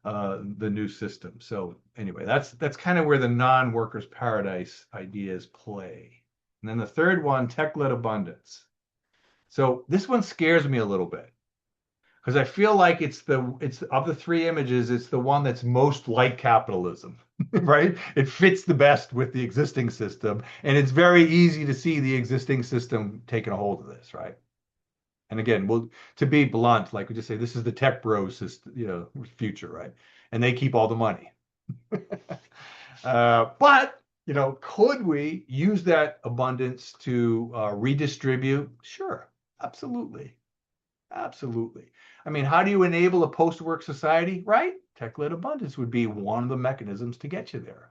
the new system. So anyway, that's kind of where the non-workers paradise ideas play. And then the third one, tech-led abundance. So this one scares me a little bit because I feel like it's of the three images, it's the one that's most like capitalism, right? It fits the best with the existing system, and it's very easy to see the existing system taking a hold of this, right? And again, to be blunt, like we just say, this is the tech bros system, future, right? And they keep all the money. But could we use that abundance to redistribute? Sure, absolutely, absolutely. I mean, how do you enable a post-work society? Right? Tech-led abundance would be one of the mechanisms to get you there.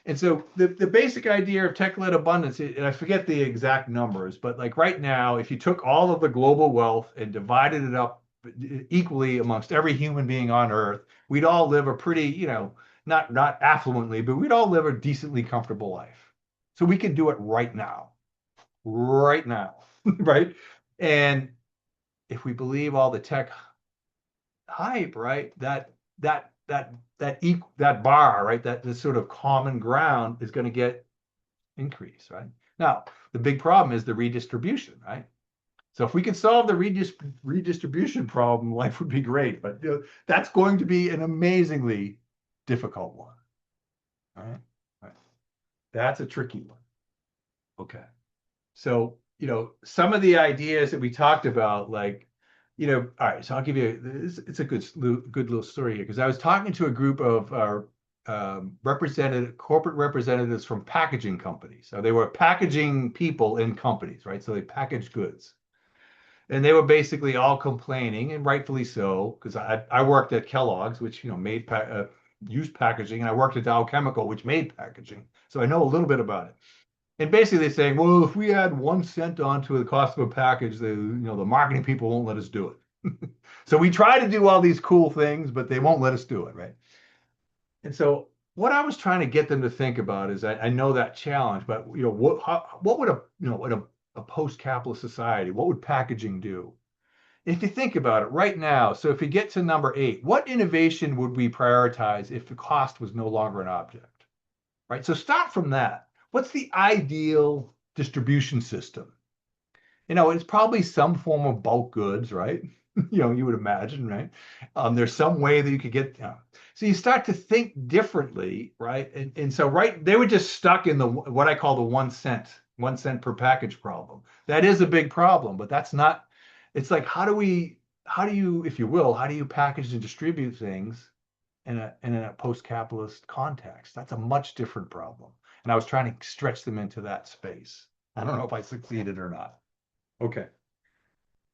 And so the basic idea of tech-led abundance, and I forget the exact numbers, but like right now, if you took all of the global wealth and divided it up equally amongst every human being on Earth, we'd all live a pretty, not affluently, but we'd all live a decently comfortable life. So we can do it right now, right? And if we believe all the tech hype, right, that bar, right, that this sort of common ground is going to get increased, right? Now, the big problem is the redistribution, right? So if we could solve the redistribution problem, life would be great. But that's going to be an amazingly difficult one. All right. All right. That's a tricky one. Okay. So, some of the ideas that we talked about, like, all right, so I'll give you, it's a good little story here, because I was talking to a group of corporate representatives from packaging companies. So they were packaging people in companies, right? So they package goods. And they were basically all complaining, and rightfully so, because I worked at Kellogg's, which, used packaging, and I worked at Dow Chemical, which made packaging. So I know a little bit about it. And basically saying, well, if we add 1 cent onto the cost of a package, the marketing people won't let us do it. So we try to do all these cool things, but they won't let us do it, right? And so what I was trying to get them to think about is, I know that challenge, but what would a post-capitalist society, what would packaging do? If you think about it right now, so if you get to number 8, what innovation would we prioritize if the cost was no longer an object? Right? So start from that. What's the ideal distribution system? It's probably some form of bulk goods, right? You would imagine, right? There's some way that you could get, so you start to think differently, right? And so, right, they were just stuck in what I call the 1 cent per package problem. That is a big problem, but that's not, it's like, how do you, if you will, how do you package and distribute things in a post-capitalist context. That's a much different problem. And I was trying to stretch them into that space. I don't know if I succeeded or not. Okay,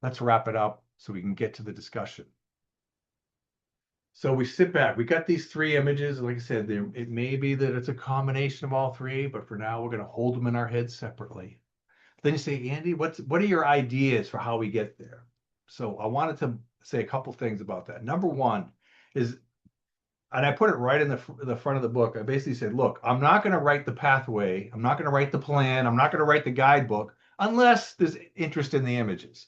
let's wrap it up so we can get to the discussion. So we sit back. We got these three images. Like I said, it may be that it's a combination of all three, but for now, we're going to hold them in our heads separately. Then you say, Andy, what are your ideas for how we get there? So I wanted to say a couple things about that. Number one is, and I put it right in the front of the book. I basically said, look, I'm not going to write the pathway. I'm not going to write the plan. I'm not going to write the guidebook unless there's interest in the images.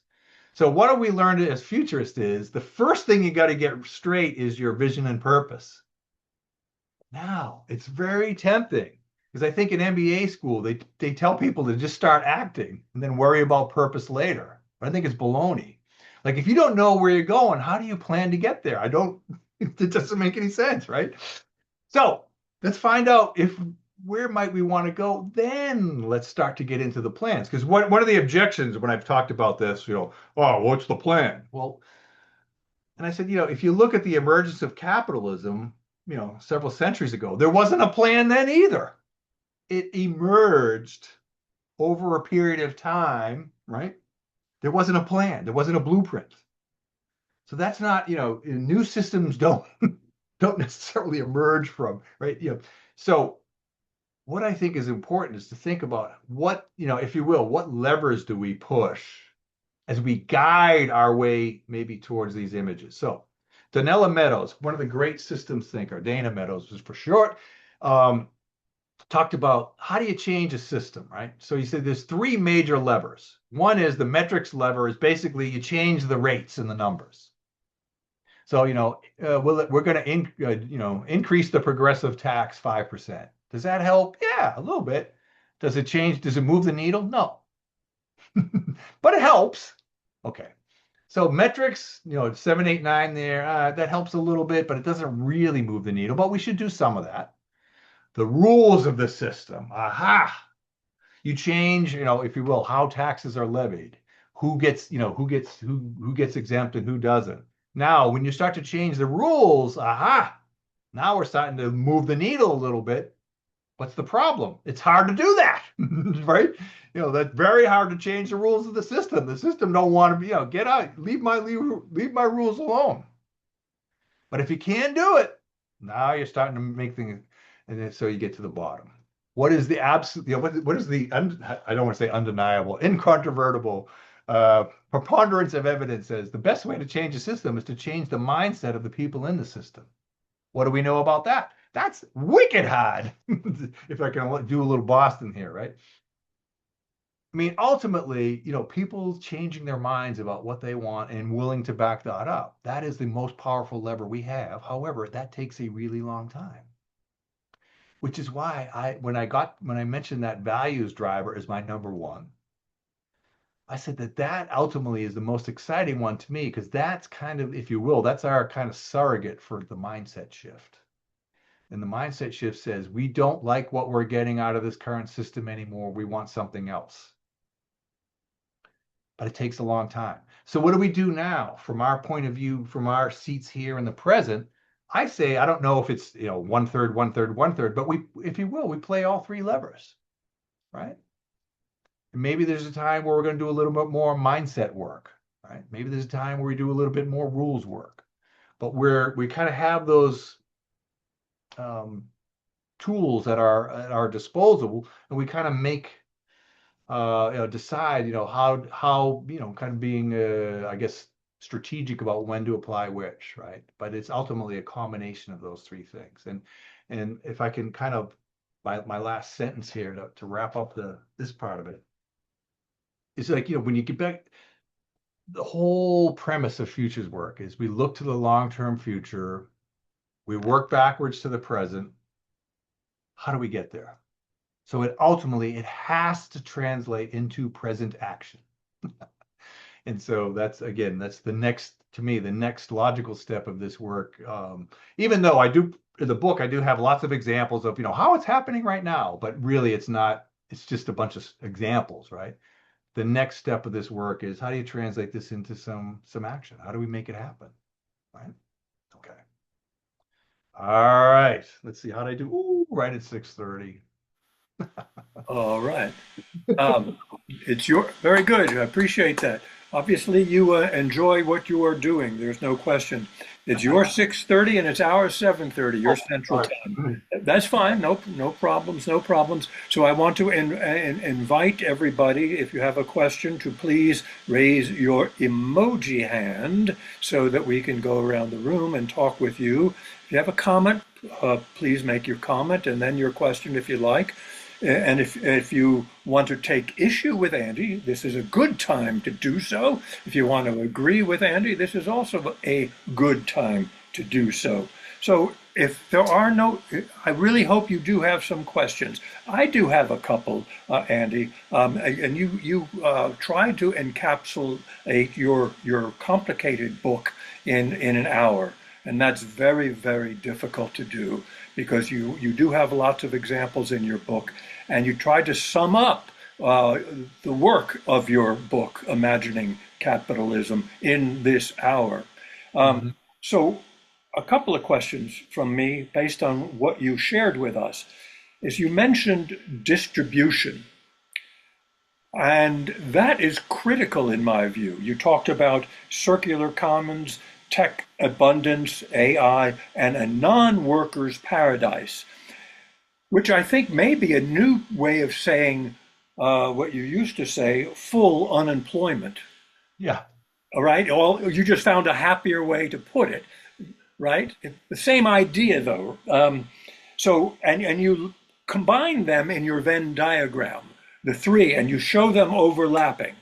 So what have we learned as futurists is the first thing you got to get straight is your vision and purpose. Now, it's very tempting because I think in MBA school, they tell people to just start acting and then worry about purpose later. But I think it's baloney. Like if you don't know where you're going, how do you plan to get there? It doesn't make any sense, right? So let's find out if where might we want to go. Then let's start to get into the plans. Because one of the objections when I've talked about this, oh, what's the plan? Well, and I said, if you look at the emergence of capitalism, several centuries ago, there wasn't a plan then either. It emerged over a period of time, right? There wasn't a plan. There wasn't a blueprint. So that's not, new systems don't necessarily emerge from, right? So what I think is important is to think about what, if you will, what levers do we push as we guide our way maybe towards these images. So Donella Meadows, one of the great systems thinker, Dana Meadows was for short, talked about how do you change a system, right? So he said there's three major levers. One is the metrics lever is basically you change the rates and the numbers. So, we're going to, increase the progressive tax 5%. Does that help? Yeah, a little bit. Does it move the needle? No. But it helps. Okay. So metrics, 7, 8, 9 there, that helps a little bit, but it doesn't really move the needle, but we should do some of that. The rules of the system. Aha. You change, if you will, how taxes are levied, who gets exempt and who doesn't. Now, when you start to change the rules, aha, now we're starting to move the needle a little bit. What's the problem? It's hard to do that, right? That's very hard to change the rules of the system. The system don't want to be, get out, leave my rules alone. But if you can't do it, now you're starting to make things, and then so you get to the bottom. What is the absolute, what is the, I don't want to say undeniable, incontrovertible preponderance of evidence says the best way to change a system is to change the mindset of the people in the system. What do we know about that? That's wicked hard. If I can do a little Boston here, right? I mean, ultimately, people changing their minds about what they want and willing to back that up. That is the most powerful lever we have. However, that takes a really long time. Which is why when I mentioned that values driver as my number one, I said that ultimately is the most exciting one to me because that's kind of, if you will, that's our kind of surrogate for the mindset shift. And the mindset shift says we don't like what we're getting out of this current system anymore. We want something else. But it takes a long time. So what do we do now from our point of view, from our seats here in the present? I say, I don't know if it's, 1/3, 1/3, 1/3, but if you will, we play all three levers, right? And maybe there's a time where we're going to do a little bit more mindset work, right? Maybe there's a time where we do a little bit more rules work, but we kind of have those tools at our disposal, and we kind of make decide how kind of being I guess strategic about when to apply which, right? But it's ultimately a combination of those three things. And if I can kind of my last sentence here to wrap up this part of it, it's like when you get back, the whole premise of futures work is we look to the long-term future, we work backwards to the present. How do we get there? So it has to translate into present action. And so that's the next logical step of this work. Even though in the book, I do have lots of examples of, how it's happening right now, but really it's not, it's just a bunch of examples, right? The next step of this work is how do you translate this into some action? How do we make it happen? Right? Okay. All right. Let's see how would I do. Ooh, right at 6:30. All right. Um, it's your very good. I appreciate that. Obviously, you enjoy what you are doing. There's no question. It's your 6:30 and it's our 7:30, your Oh, Central sorry. Time. That's fine. No problems. No problems. So I want to invite everybody, if you have a question, to please raise your emoji hand so that we can go around the room and talk with you. If you have a comment, please make your comment and then your question if you like. And if you want to take issue with Andy, this is a good time to do so. If you want to agree with Andy, this is also a good time to do so. So if there are no, I really hope you do have some questions. I do have a couple, Andy, and you tried to encapsulate your complicated book in an hour, and that's very difficult to do because you do have lots of examples in your book, and you tried to sum up uh, the work of your book, Imagining Capitalism, in this hour. Um, Mhm. so, a couple of questions from me based on what you shared with us is you mentioned distribution, and that is critical in my view. You talked about circular commons, tech abundance, AI, and a non-workers paradise, which I think may be a new way of saying what you used to say, full unemployment. Yeah. All right. Well, you just found a happier way to put it, right? The same idea, though. And you combine them in your Venn diagram, the three, and you show them overlapping.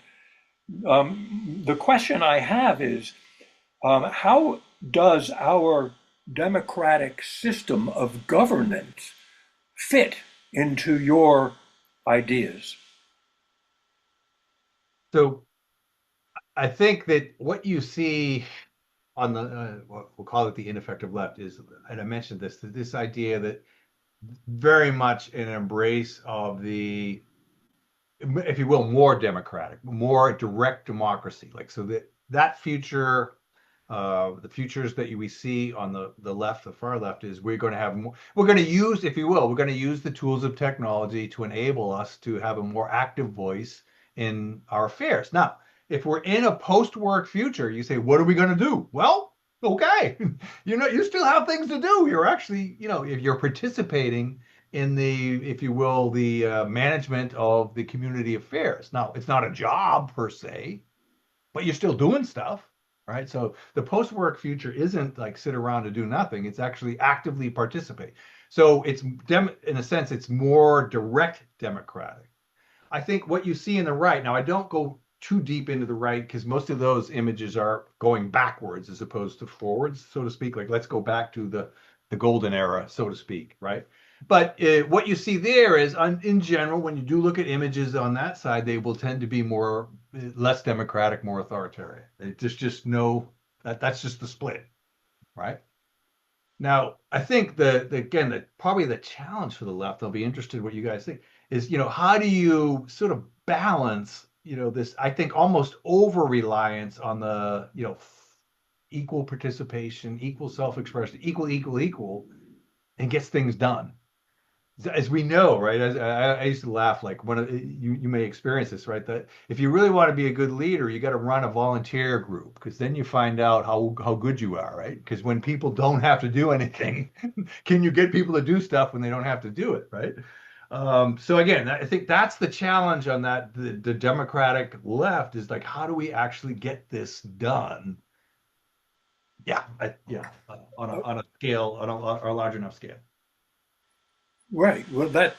The question I have is, how does our democratic system of governance fit into your ideas? So I think that what you see on the, what we'll call it the ineffective left is, and I mentioned this idea that very much an embrace of the, if you will, more democratic, more direct democracy. Like, so that future, the futures that we see on the left, the far left, is we're going to have more, we're going to use, if you will, we're going to use the tools of technology to enable us to have a more active voice in our affairs. Now, if we're in a post-work future, you say, what are we going to do? Well, okay, you still have things to do. You're actually, if you're participating in the, if you will, the management of the community affairs. Now, it's not a job per se, but you're still doing stuff, right? So the post-work future isn't like sit around and do nothing. It's actually actively participate. So in a sense, it's more direct democratic. I think what you see in the right, now I don't go too deep into the right because most of those images are going backwards as opposed to forwards, so to speak. Like let's go back to the golden era, so to speak, right? But what you see there is, in general, when you do look at images on that side, they will tend to be more less democratic, more authoritarian. There's just no that's just the split, right? Now, I think again, probably the challenge for the left, I'll be interested what you guys think, is, how do you sort of balance, this, I think, almost over reliance on the, equal participation, equal self-expression, equal, and gets things done as we know, right? As I used to laugh, like you may experience this, right? That if you really want to be a good leader, you got to run a volunteer group because then you find out how good you are, right? Because when people don't have to do anything, can you get people to do stuff when they don't have to do it, right? So again, I think that's the challenge on that. The Democratic left is like, how do we actually get this done? Yeah, on a scale, on a large enough scale. Right. Well, that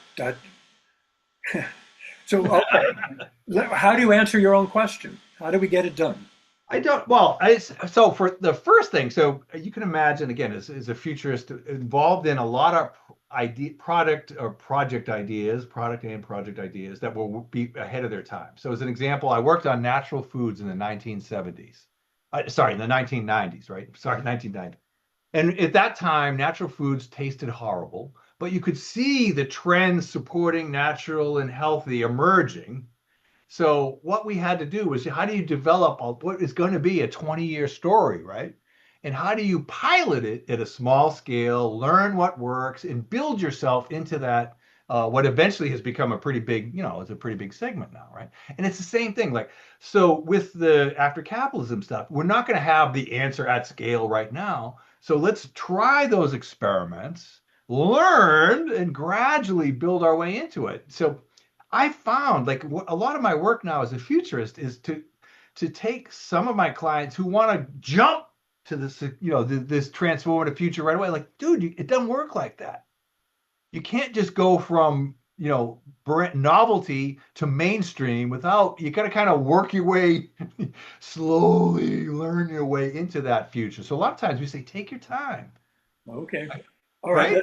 so okay. How do you answer your own question? How do we get it done? I don't. Well, so for the first thing, so you can imagine again, as a futurist involved in a lot of product or project ideas, product and project ideas that will be ahead of their time. So, as an example, I worked on natural foods in the 1970s. Sorry, in the 1990s, right? Sorry, 1990. And at that time, natural foods tasted horrible, but you could see the trends supporting natural and healthy emerging. So what we had to do was how do you develop what is going to be a 20-year story, right? And how do you pilot it at a small scale, learn what works, and build yourself into that, what eventually has become a pretty big, it's a pretty big segment now, right? And it's the same thing. Like, so with the after capitalism stuff, we're not going to have the answer at scale right now. So let's try those experiments, learn, and gradually build our way into it. So I found like a lot of my work now as a futurist is to take some of my clients who want to jump to this, this transformative future right away. Like, dude, it doesn't work like that. You can't just go from, novelty to mainstream without, you got to kind of work your way, slowly learn your way into that future. So a lot of times we say, take your time, Okay. All right.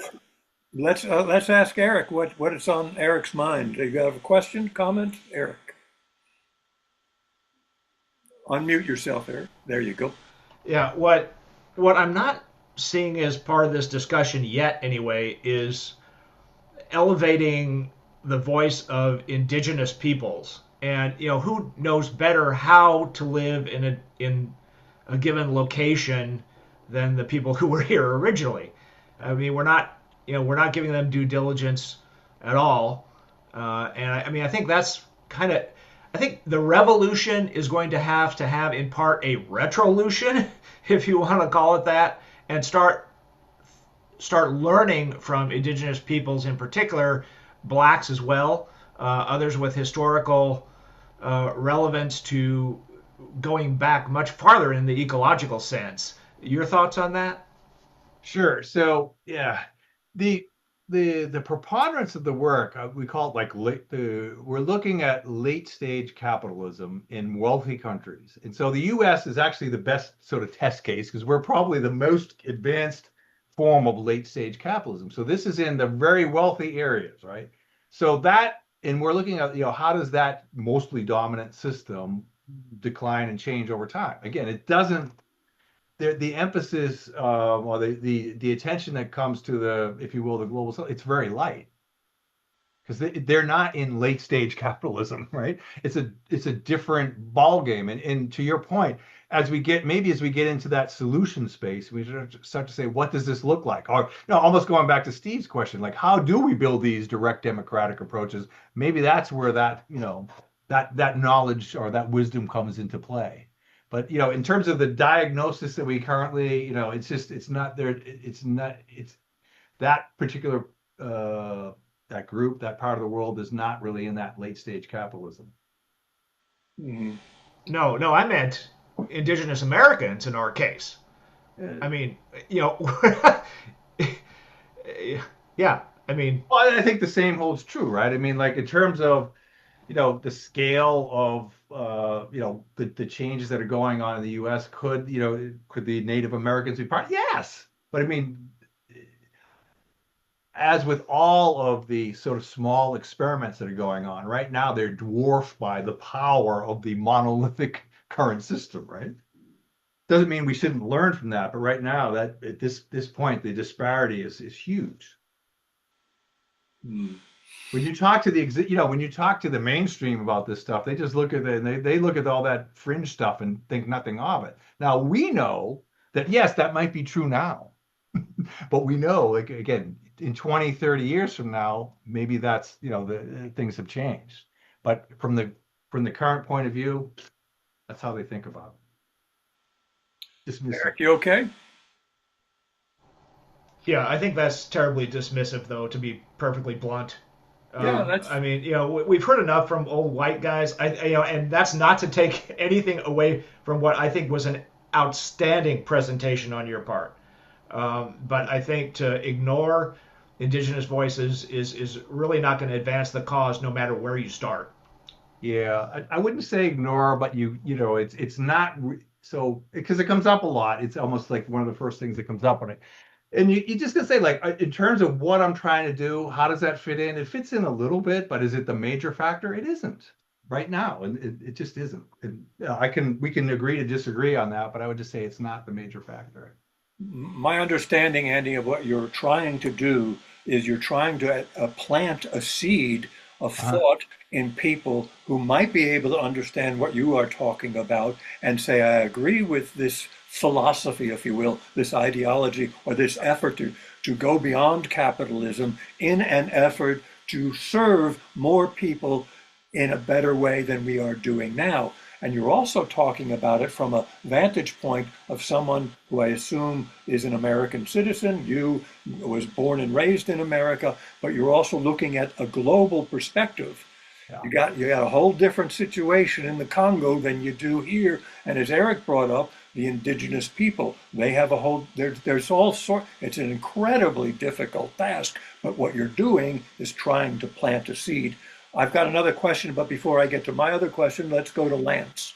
right? Let's ask Eric what is on Eric's mind. Do you have a question, comment, Eric? Unmute yourself, Eric. There you go. Yeah, what I'm not seeing as part of this discussion yet anyway is elevating the voice of indigenous peoples. And who knows better how to live in a given location than the people who were here originally. I mean, we're not giving them due diligence at all. And I think that's kind of, I think the revolution is going to have in part a retrolution, if you want to call it that, and start learning from indigenous peoples in particular, blacks as well, others with historical relevance to going back much farther in the ecological sense. Your thoughts on that? Sure. So yeah, the the preponderance of the work, we call it like we're looking at late stage capitalism in wealthy countries. And so the US is actually the best sort of test case because we're probably the most advanced form of late stage capitalism. So this is in the very wealthy areas, right? So that, and we're looking at, how does that mostly dominant system decline and change over time? Again, it doesn't, the emphasis, or the attention that comes to the, if you will, the global south, it's very light because they're not in late stage capitalism, right? It's a different ball game. And to your point, as we get into that solution space, we start to say, what does this look like? Or almost going back to Steve's question, like how do we build these direct democratic approaches? Maybe that's where that that knowledge or that wisdom comes into play. But in terms of the diagnosis that we currently, it's not there. It's that particular that group, that part of the world is not really in that late stage capitalism. Mhm. No, no, I meant indigenous Americans in our case. Uh, I mean, yeah, I mean, Well, I think the same holds true, right? I mean, like in terms of the scale of the changes that are going on in the U.S. Could the Native Americans be part? Yes, but I mean, as with all of the sort of small experiments that are going on right now, they're dwarfed by the power of the monolithic current system, right? Doesn't mean we shouldn't learn from that, but right now, that at this point, the disparity is huge. Mm. When you talk to when you talk to the mainstream about this stuff, they just look at it and they look at all that fringe stuff and think nothing of it. Now we know that yes, that might be true now, but we know, like again, in 20, 30 years from now, maybe that's things have changed. But from the current point of view, that's how they think about it. Dismissive. Eric, you okay? yeah, I think that's terribly dismissive, though, to be perfectly blunt. Yeah, that's I mean, we've heard enough from old white guys. And that's not to take anything away from what I think was an outstanding presentation on your part. But I think to ignore indigenous voices is really not going to advance the cause, no matter where you start. Yeah, I wouldn't say ignore, but it's not so because it comes up a lot. It's almost like one of the first things that comes up when it. And you just gonna say, like, in terms of what I'm trying to do, how does that fit in? It fits in a little bit, but is it the major factor? It isn't right now, and it just isn't. And we can agree to disagree on that, but I would just say it's not the major factor. my understanding, Andy, of what you're trying to do is you're trying to plant a seed of Uh-huh. thought in people who might be able to understand what you are talking about and say, I agree with this philosophy, if you will, this ideology, or this effort to go beyond capitalism in an effort to serve more people in a better way than we are doing now. And you're also talking about it from a vantage point of someone who I assume is an American citizen. You was born and raised in America, but you're also looking at a global perspective. Yeah. You got a whole different situation in the Congo than you do here. And as Eric brought up, the indigenous people, they have a whole there's all sort it's an incredibly difficult task, but what you're doing is trying to plant a seed. I've got another question, but before I get to my other question, let's go to Lance.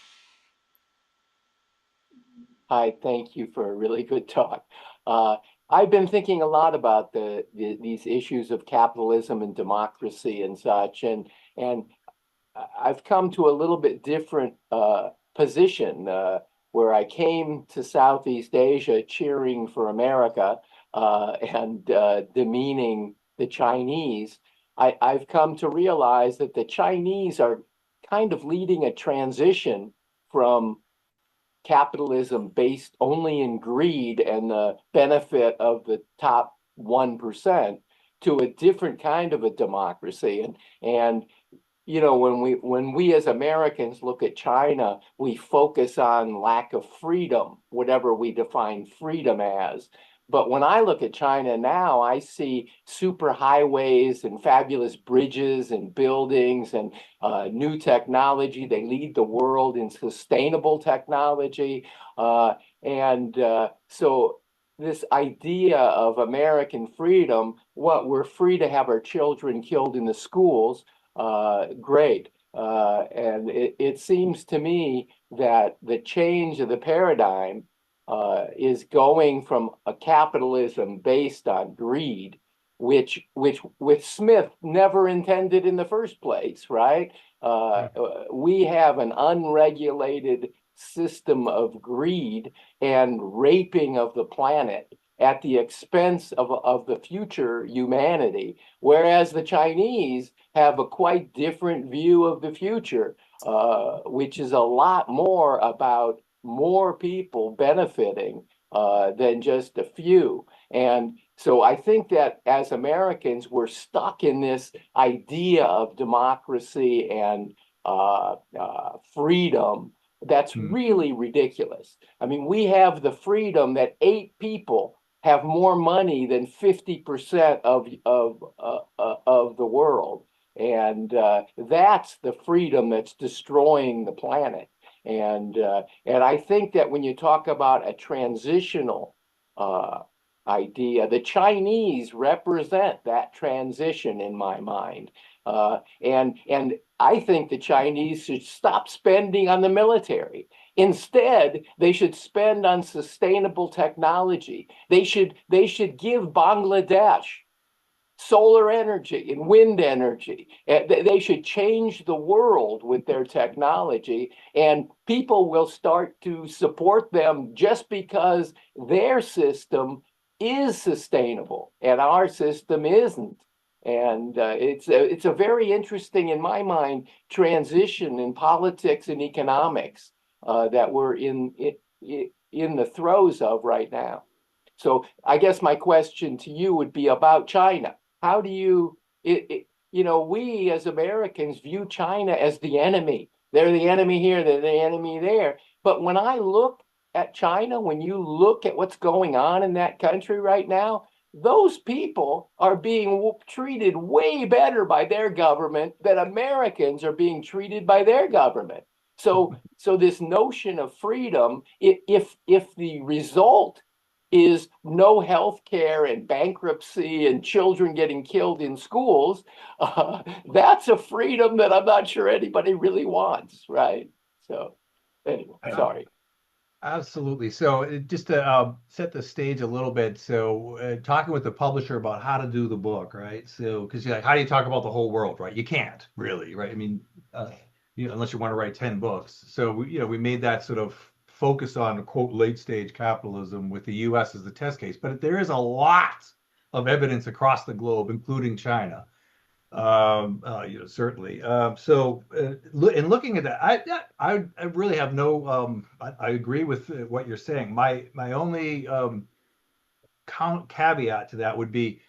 Hi, thank you for a really good talk. Uh, I've been thinking a lot about these issues of capitalism and democracy and such, and I've come to a little bit different position where I came to Southeast Asia cheering for America and demeaning the Chinese. I've come to realize that the Chinese are kind of leading a transition from capitalism based only in greed and the benefit of the top 1% to a different kind of a democracy. And you know, when we as Americans look at China, we focus on lack of freedom, whatever we define freedom as. But when I look at China now, I see super highways and fabulous bridges and buildings and new technology. They lead the world in sustainable technology. So this idea of American freedom, what we're free to have our children killed in the schools, great. And it seems to me that the change of the paradigm is going from a capitalism based on greed, which Smith never intended in the first place, right? We have an unregulated system of greed and raping of the planet at the expense of the future humanity, whereas the Chinese have a quite different view of the future, which is a lot more about more people benefiting than just a few. And so I think that as Americans, we're stuck in this idea of democracy and freedom that's Mm. really ridiculous. I mean, we have the freedom that 8 people have more money than 50% of the world. And that's the freedom that's destroying the planet. And I think that when you talk about a transitional uh, idea, the Chinese represent that transition in my mind. And I think the Chinese should stop spending on the military. Instead, they should spend on sustainable technology. They should give Bangladesh solar energy and wind energy. They should change the world with their technology, and people will start to support them just because their system is sustainable and our system isn't. And it's a very interesting, in my mind, transition in politics and economics that we're in the throes of right now. So I guess my question to you would be about China. How do we as Americans view China as the enemy. They're the enemy here, they're the enemy there. But when I look at China, when you look at what's going on in that country right now, those people are being treated way better by their government than Americans are being treated by their government. So this notion of freedom, if the result is no health care and bankruptcy and children getting killed in schools, that's a freedom that I'm not sure anybody really wants, right? So, anyway, Yeah. sorry. Absolutely. So just to set the stage a little bit, so talking with the publisher about how to do the book, right? So because you're like, how do you talk about the whole world, right? You can't really, right? I mean, unless you want to write 10 books. So we made that sort of focus on quote late stage capitalism with the U.S. as the test case, but there is a lot of evidence across the globe, including China, Certainly. In looking at that, I really have no. I agree with what you're saying. My only caveat to that would be,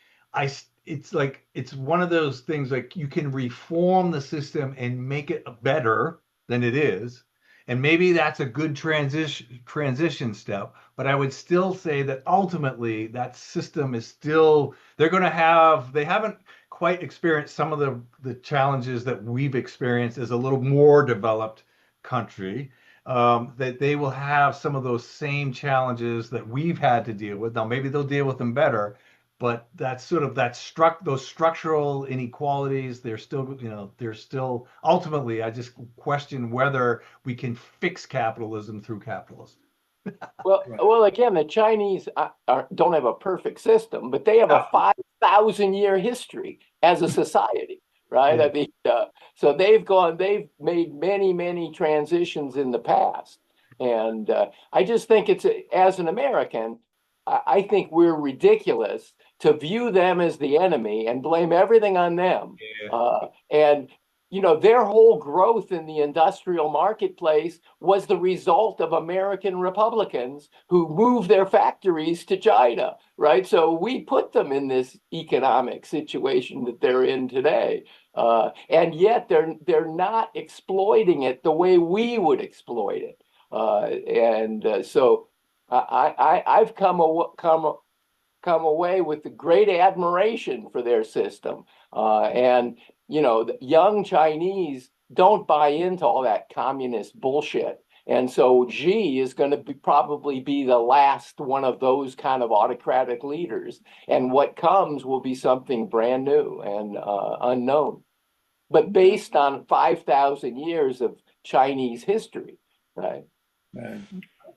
it's like it's one of those things like you can reform the system and make it better than it is, and maybe that's a good transition step. But I would still say that ultimately that system is still they haven't quite experienced some of the challenges that we've experienced as a little more developed country. That they will have some of those same challenges that we've had to deal with. Now, maybe they'll deal with them better, but that's sort of those structural inequalities. They're still ultimately. I just question whether we can fix capitalism through capitalism. Right. Well, again, the Chinese don't have a perfect system, but they have a 5,000-year history as a society, right? Yeah. I mean, so they've made many, many transitions in the past. And I just think as an American, I think we're ridiculous to view them as the enemy and blame everything on them. Yeah. And their whole growth in the industrial marketplace was the result of American Republicans who moved their factories to China, right? So we put them in this economic situation that they're in today. And yet they're not exploiting it the way we would exploit it. So I've come away with the great admiration for their system. And the young Chinese don't buy into all that communist bullshit. And so Xi is going to probably be the last one of those kind of autocratic leaders. And what comes will be something brand new and unknown, but based on 5,000 years of Chinese history, right? Right.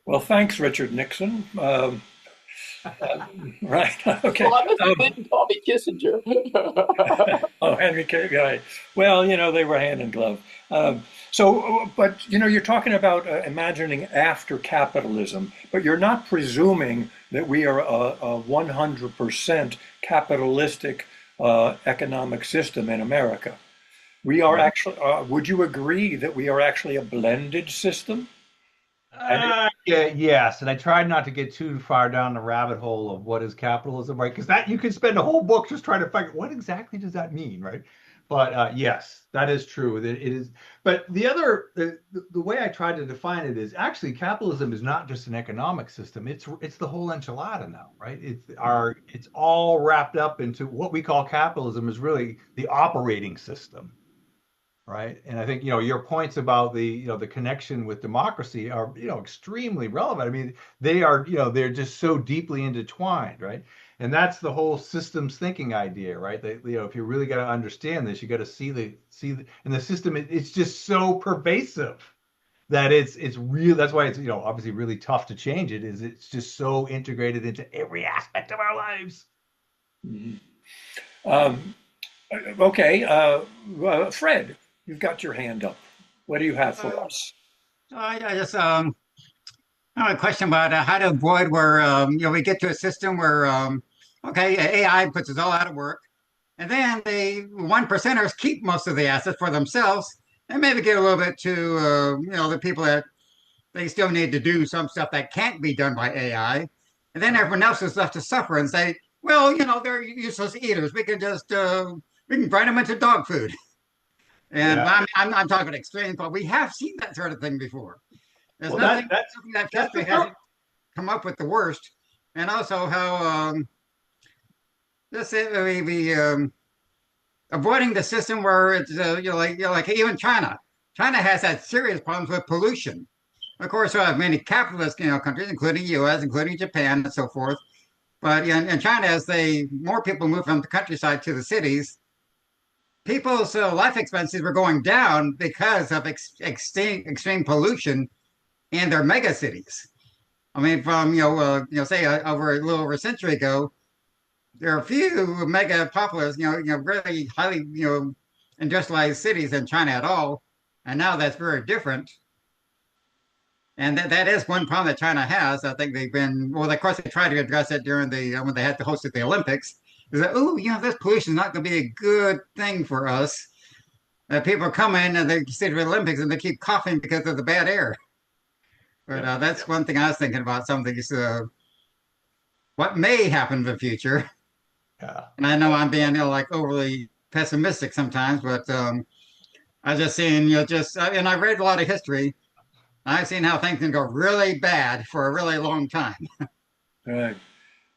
Well, thanks, Richard Nixon. Right. Okay. Well, didn't call me Kissinger. Oh, Henry K. Right. Well, they were hand in glove. But you're talking about imagining after capitalism, but you're not presuming that we are a 100% capitalistic economic system in America. We are actually, would you agree that we are actually a blended system? Yeah, yes, and I tried not to get too far down the rabbit hole of what is capitalism, right? Because that you could spend a whole book just trying to figure what exactly does that mean, right? But yes, that is true. That it is. But the way I tried to define it is actually capitalism is not just an economic system. It's the whole enchilada now, right? It's all wrapped up into what we call capitalism is really the operating system. Right. And I think, your points about the connection with democracy are, extremely relevant. I mean, they're just so deeply intertwined. Right. And that's the whole systems thinking idea. Right. That, if you really got to understand this, you got to and the system, it's just so pervasive that it's real. That's why it's, obviously really tough to change it is it's just so integrated into every aspect of our lives. Mhm. Um, okay. Fred, you've got your hand up. What do you have for us? I just I have a question about how to avoid where we get to a system where okay, AI puts us all out of work, and then the one percenters keep most of the assets for themselves, and maybe give a little bit to the people that they still need to do some stuff that can't be done by AI, and then everyone else is left to suffer and say, well, they're useless eaters. We can just we can grind them into dog food. And Yeah. I'm talking extreme, but we have seen that sort of thing before. There's Well, nothing that that's history hasn't come up with the worst, and also how this we avoiding the system where it's like even China has had serious problems with pollution. Of course, many capitalist countries, including U.S., including Japan, and so forth. But in China, as more people move from the countryside to the cities, people's life expectancies were going down because of extreme pollution in their mega cities. I mean, from say over a little over a century ago, there are a few mega populous, really highly industrialized cities in China at all, and now that's very different. And that is one problem that China has. I think they've been well. Of course, they tried to address it during the when they had to hosted the Olympics, is that, oh, this pollution is not going to be a good thing for us. People come in and they see the Olympics and they keep coughing because of the bad air. But Yep. that's one thing I was thinking about. Some things, what may happen in the future. Yeah. And I know I'm being, like overly pessimistic sometimes, but I just seen, and I read a lot of history. I've seen how things can go really bad for a really long time. Uh,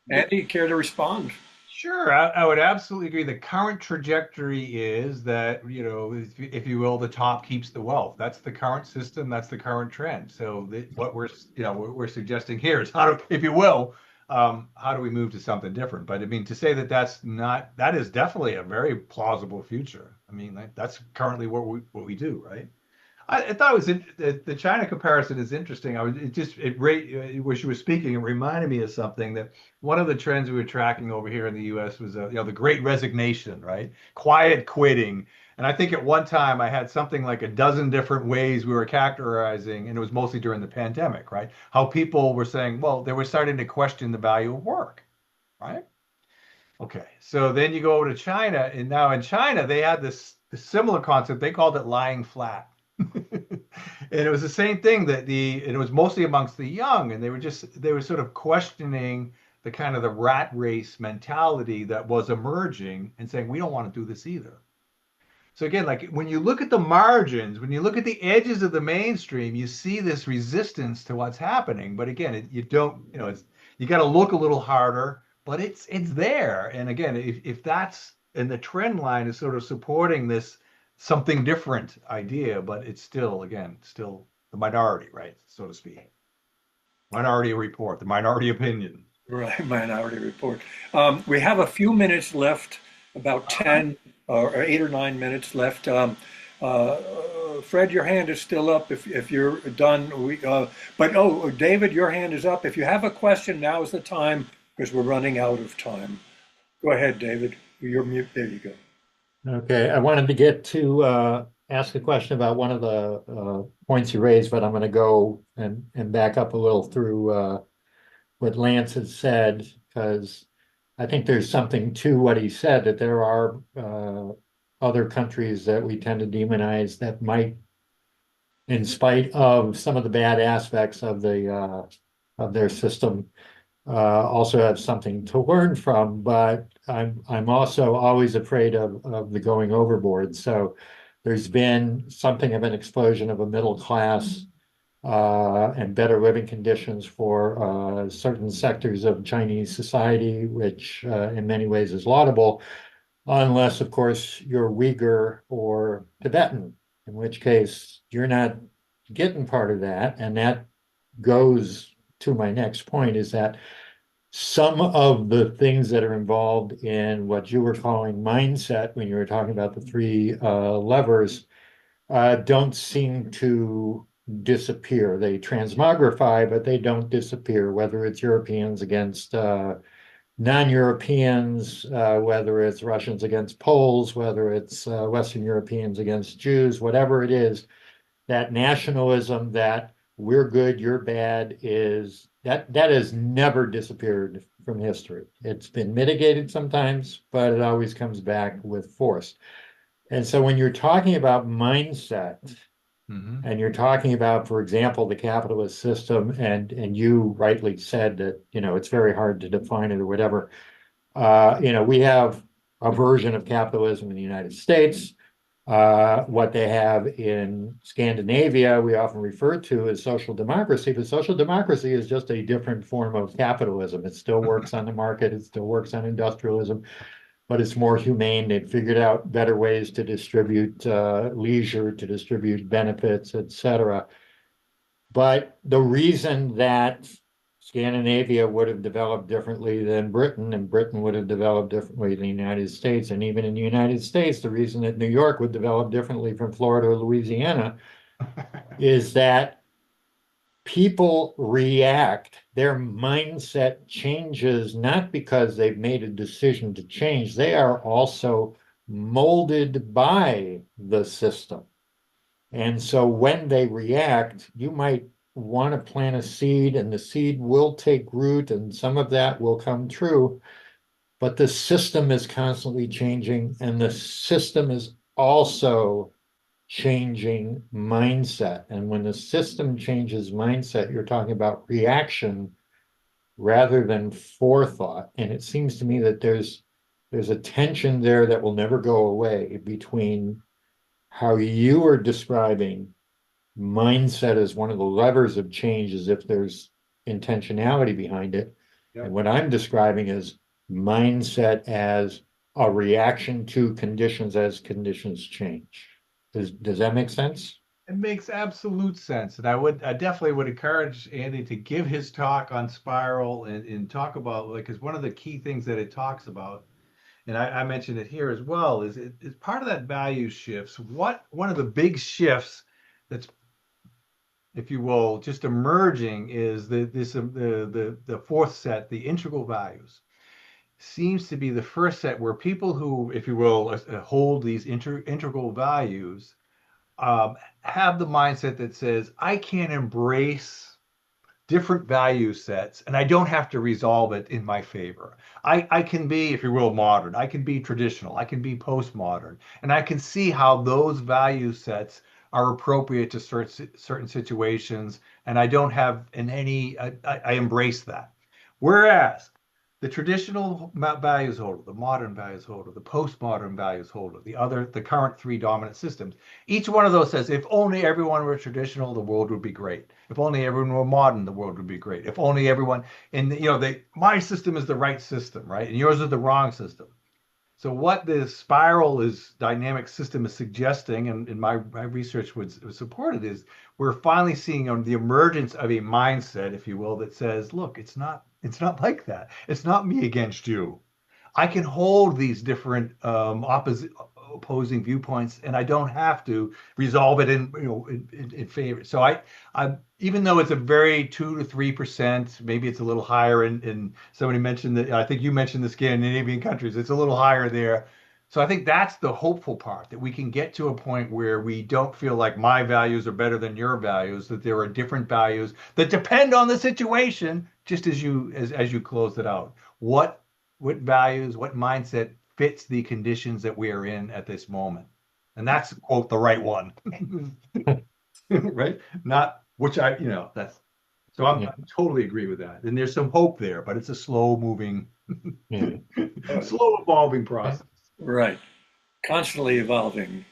Andy, care to respond? Sure, I would absolutely agree. The current trajectory is that, if you will, the top keeps the wealth. That's the current system. That's the current trend. So what we're suggesting here is how to, if you will, how do we move to something different? But I mean, to say that that is definitely a very plausible future. I mean, that's currently what we do, right? I thought it was the China comparison is interesting. Where she was speaking, it reminded me of something that one of the trends we were tracking over here in the U.S. was the Great Resignation, right? Quiet quitting. And I think at one time I had something like a dozen different ways we were characterizing, and it was mostly during the pandemic, right? How people were saying, well, they were starting to question the value of work, right? Okay, so then you go over to China, and now in China they had this similar concept. They called it lying flat. And it was the same thing and it was mostly amongst the young, and they were sort of questioning the kind of the rat race mentality that was emerging and saying we don't want to do this either. So again, like when you look at the margins, when you look at the edges of the mainstream, you see this resistance to what's happening. But again, you don't, you got to look a little harder, but it's there. And again, if that's and the trend line is sort of supporting this something different idea, but it's still, again, still the minority, right, so to speak. Minority report, the minority opinion. Right, Minority Report. We have a few minutes left, about Uh-huh. 10 or 8 or 9 minutes left. Fred, your hand is still up if you're done. But oh, David, your hand is up. If you have a question, now is the time because we're running out of time. Go ahead, David. You're mute. There you go. Okay, I wanted to get to ask a question about one of the points you raised, but I'm going to go and back up a little through what Lance had said, because I think there's something to what he said, that there are other countries that we tend to demonize that might, in spite of some of the bad aspects of their system, also have something to learn from. But I'm also always afraid of the going overboard. So there's been something of an explosion of a middle class and better living conditions for certain sectors of Chinese society, which in many ways is laudable, unless, of course, you're Uyghur or Tibetan, in which case you're not getting part of that. And that goes to my next point, is that some of the things that are involved in what you were calling mindset when you were talking about the three levers don't seem to disappear. They transmogrify, but they don't disappear, whether it's Europeans against non-Europeans, whether it's Russians against Poles, whether it's Western Europeans against Jews, whatever it is, that nationalism, that we're good, you're bad, is that has never disappeared from history. It's been mitigated sometimes, but it always comes back with force. And so when you're talking about mindset, Hmm. and you're talking about, for example, the capitalist system, and you rightly said that, it's very hard to define it or whatever. We have a version of capitalism in the United States. What they have in Scandinavia, we often refer to as social democracy, but social democracy is just a different form of capitalism. It still works on the market, it still works on industrialism, but it's more humane. They've figured out better ways to distribute leisure, to distribute benefits, etc. But the reason that Scandinavia would have developed differently than Britain, and Britain would have developed differently than the United States, and even in the United States, the reason that New York would develop differently from Florida or Louisiana is that people react, their mindset changes not because they've made a decision to change, they are also molded by the system. And so when they react, you might want to plant a seed and the seed will take root and some of that will come true. but the system is constantly changing, and the system is also changing mindset. And when the system changes mindset, you're talking about reaction rather than forethought. And it seems to me that there's a tension there that will never go away between how you are describing mindset as one of the levers of change, as if there's intentionality behind it. Yep. And what I'm describing is mindset as a reaction to conditions as conditions change. Does that make sense? It makes absolute sense. And I definitely would encourage Andy to give his talk on spiral and talk about, like, because one of the key things that it talks about, and I mentioned it here as well, is part of that value shifts. One of the big shifts that's, if you will, just emerging is the fourth set, the integral values, seems to be the first set where people who, if you will, hold these integral values have the mindset that says, I can embrace different value sets and I don't have to resolve it in my favor. I can be, if you will, modern. I can be traditional. I can be postmodern. And I can see how those value sets are appropriate to certain situations. And I don't have I embrace that. Whereas the traditional values holder, the modern values holder, the postmodern values holder, the current three dominant systems, each one of those says, if only everyone were traditional, the world would be great. If only everyone were modern, the world would be great. If only everyone, and my system is the right system, right? And yours is the wrong system. So what this spiral is dynamic system is suggesting, and my research was supported, is we're finally seeing the emergence of a mindset, if you will, that says, look, it's not like that. It's not me against you. I can hold these different opposing viewpoints, and I don't have to resolve it in favor. So I even though it's a very 2 to 3%, maybe it's a little higher. And somebody mentioned that, I think you mentioned the Scandinavian countries. It's a little higher there. So I think that's the hopeful part, that we can get to a point where we don't feel like my values are better than your values, that there are different values that depend on the situation, just as you closed it out. What values, what mindset fits the conditions that we are in at this moment? And that's, quote, the right one. Right? Not which that's so I totally agree with that. And there's some hope there, but it's a slow moving, slow evolving process. Right. Constantly evolving.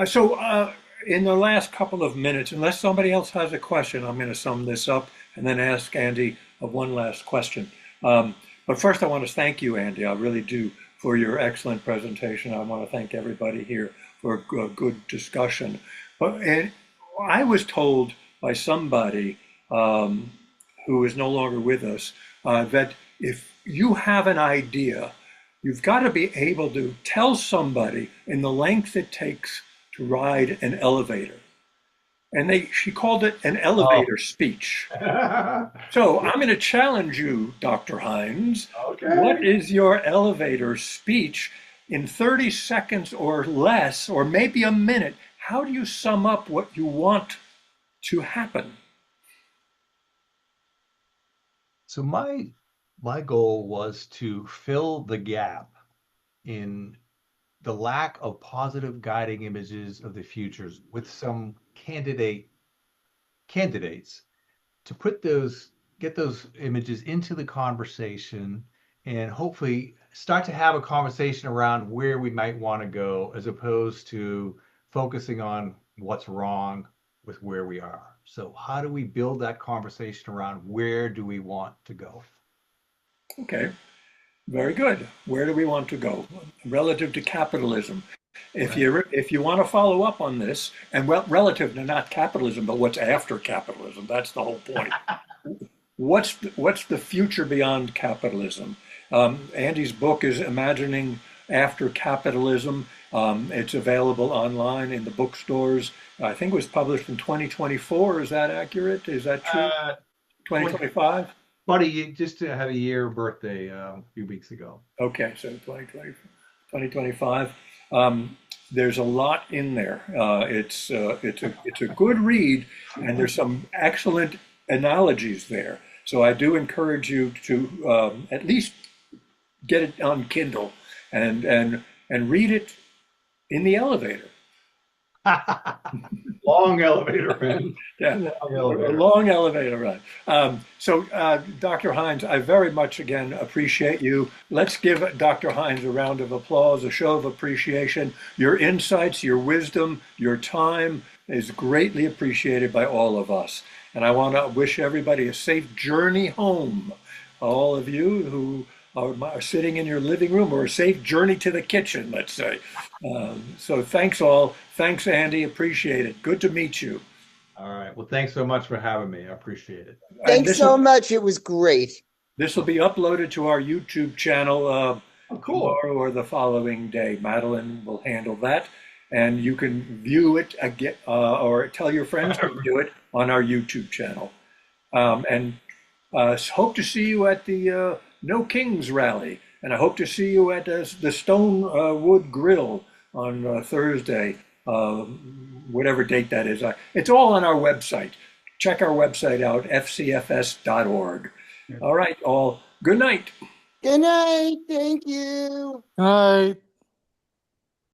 So in the last couple of minutes, unless somebody else has a question, I'm going to sum this up and then ask Andy one last question. But first, I want to thank you, Andy. I really do, for your excellent presentation. I want to thank everybody here for a good discussion. And I was told by somebody who is no longer with us that if you have an idea, you've got to be able to tell somebody in the length it takes to ride an elevator. And she called it an elevator speech. So I'm going to challenge you, Dr. Hines. Okay. What is your elevator speech in 30 seconds or less, or maybe a minute? How do you sum up what you want to happen? So my goal was to fill the gap in the lack of positive guiding images of the futures with some candidates to get those images into the conversation, and hopefully start to have a conversation around where we might want to go, as opposed to focusing on what's wrong with where we are. So how do we build that conversation around where do we want to go? Okay, very good. Where do we want to go relative to capitalism? If you want to follow up on this, and relative to not capitalism, but what's after capitalism, that's the whole point. What's the future beyond capitalism? Andy's book is Imagining After Capitalism. It's available online in the bookstores. I think it was published in 2024. Is that accurate? Is that true? 2025? Buddy, just had a year birthday a few weeks ago. Okay, so 2025. There's a lot in there. It's a good read, and there's some excellent analogies there. So I do encourage you to at least get it on Kindle and read it in the elevator. Long elevator, man. Yeah, Long a elevator. long elevator ride. Dr. Hines, I very much again appreciate you. Let's give Dr. Hines a round of applause, a show of appreciation. Your insights, your wisdom, your time is greatly appreciated by all of us. And I want to wish everybody a safe journey home. All of you who are sitting in your living room, or a safe journey to the kitchen, let's say. So thanks all. Thanks, Andy. Appreciate it. Good to meet you. All right. Well, thanks so much for having me. I appreciate it. And Thanks so much. It was great. this will be uploaded to our YouTube channel Oh, cool. tomorrow or the following day. Madeline will handle that, and you can view it again, or tell your friends to view it on our YouTube channel. And hope to see you at the No Kings rally, and I hope to see you at the Stone Wood Grill on Thursday, whatever date that is. It's all on our website. Check our website out, fcfs.org. All right, all. Good night. Good night. Thank you. All right.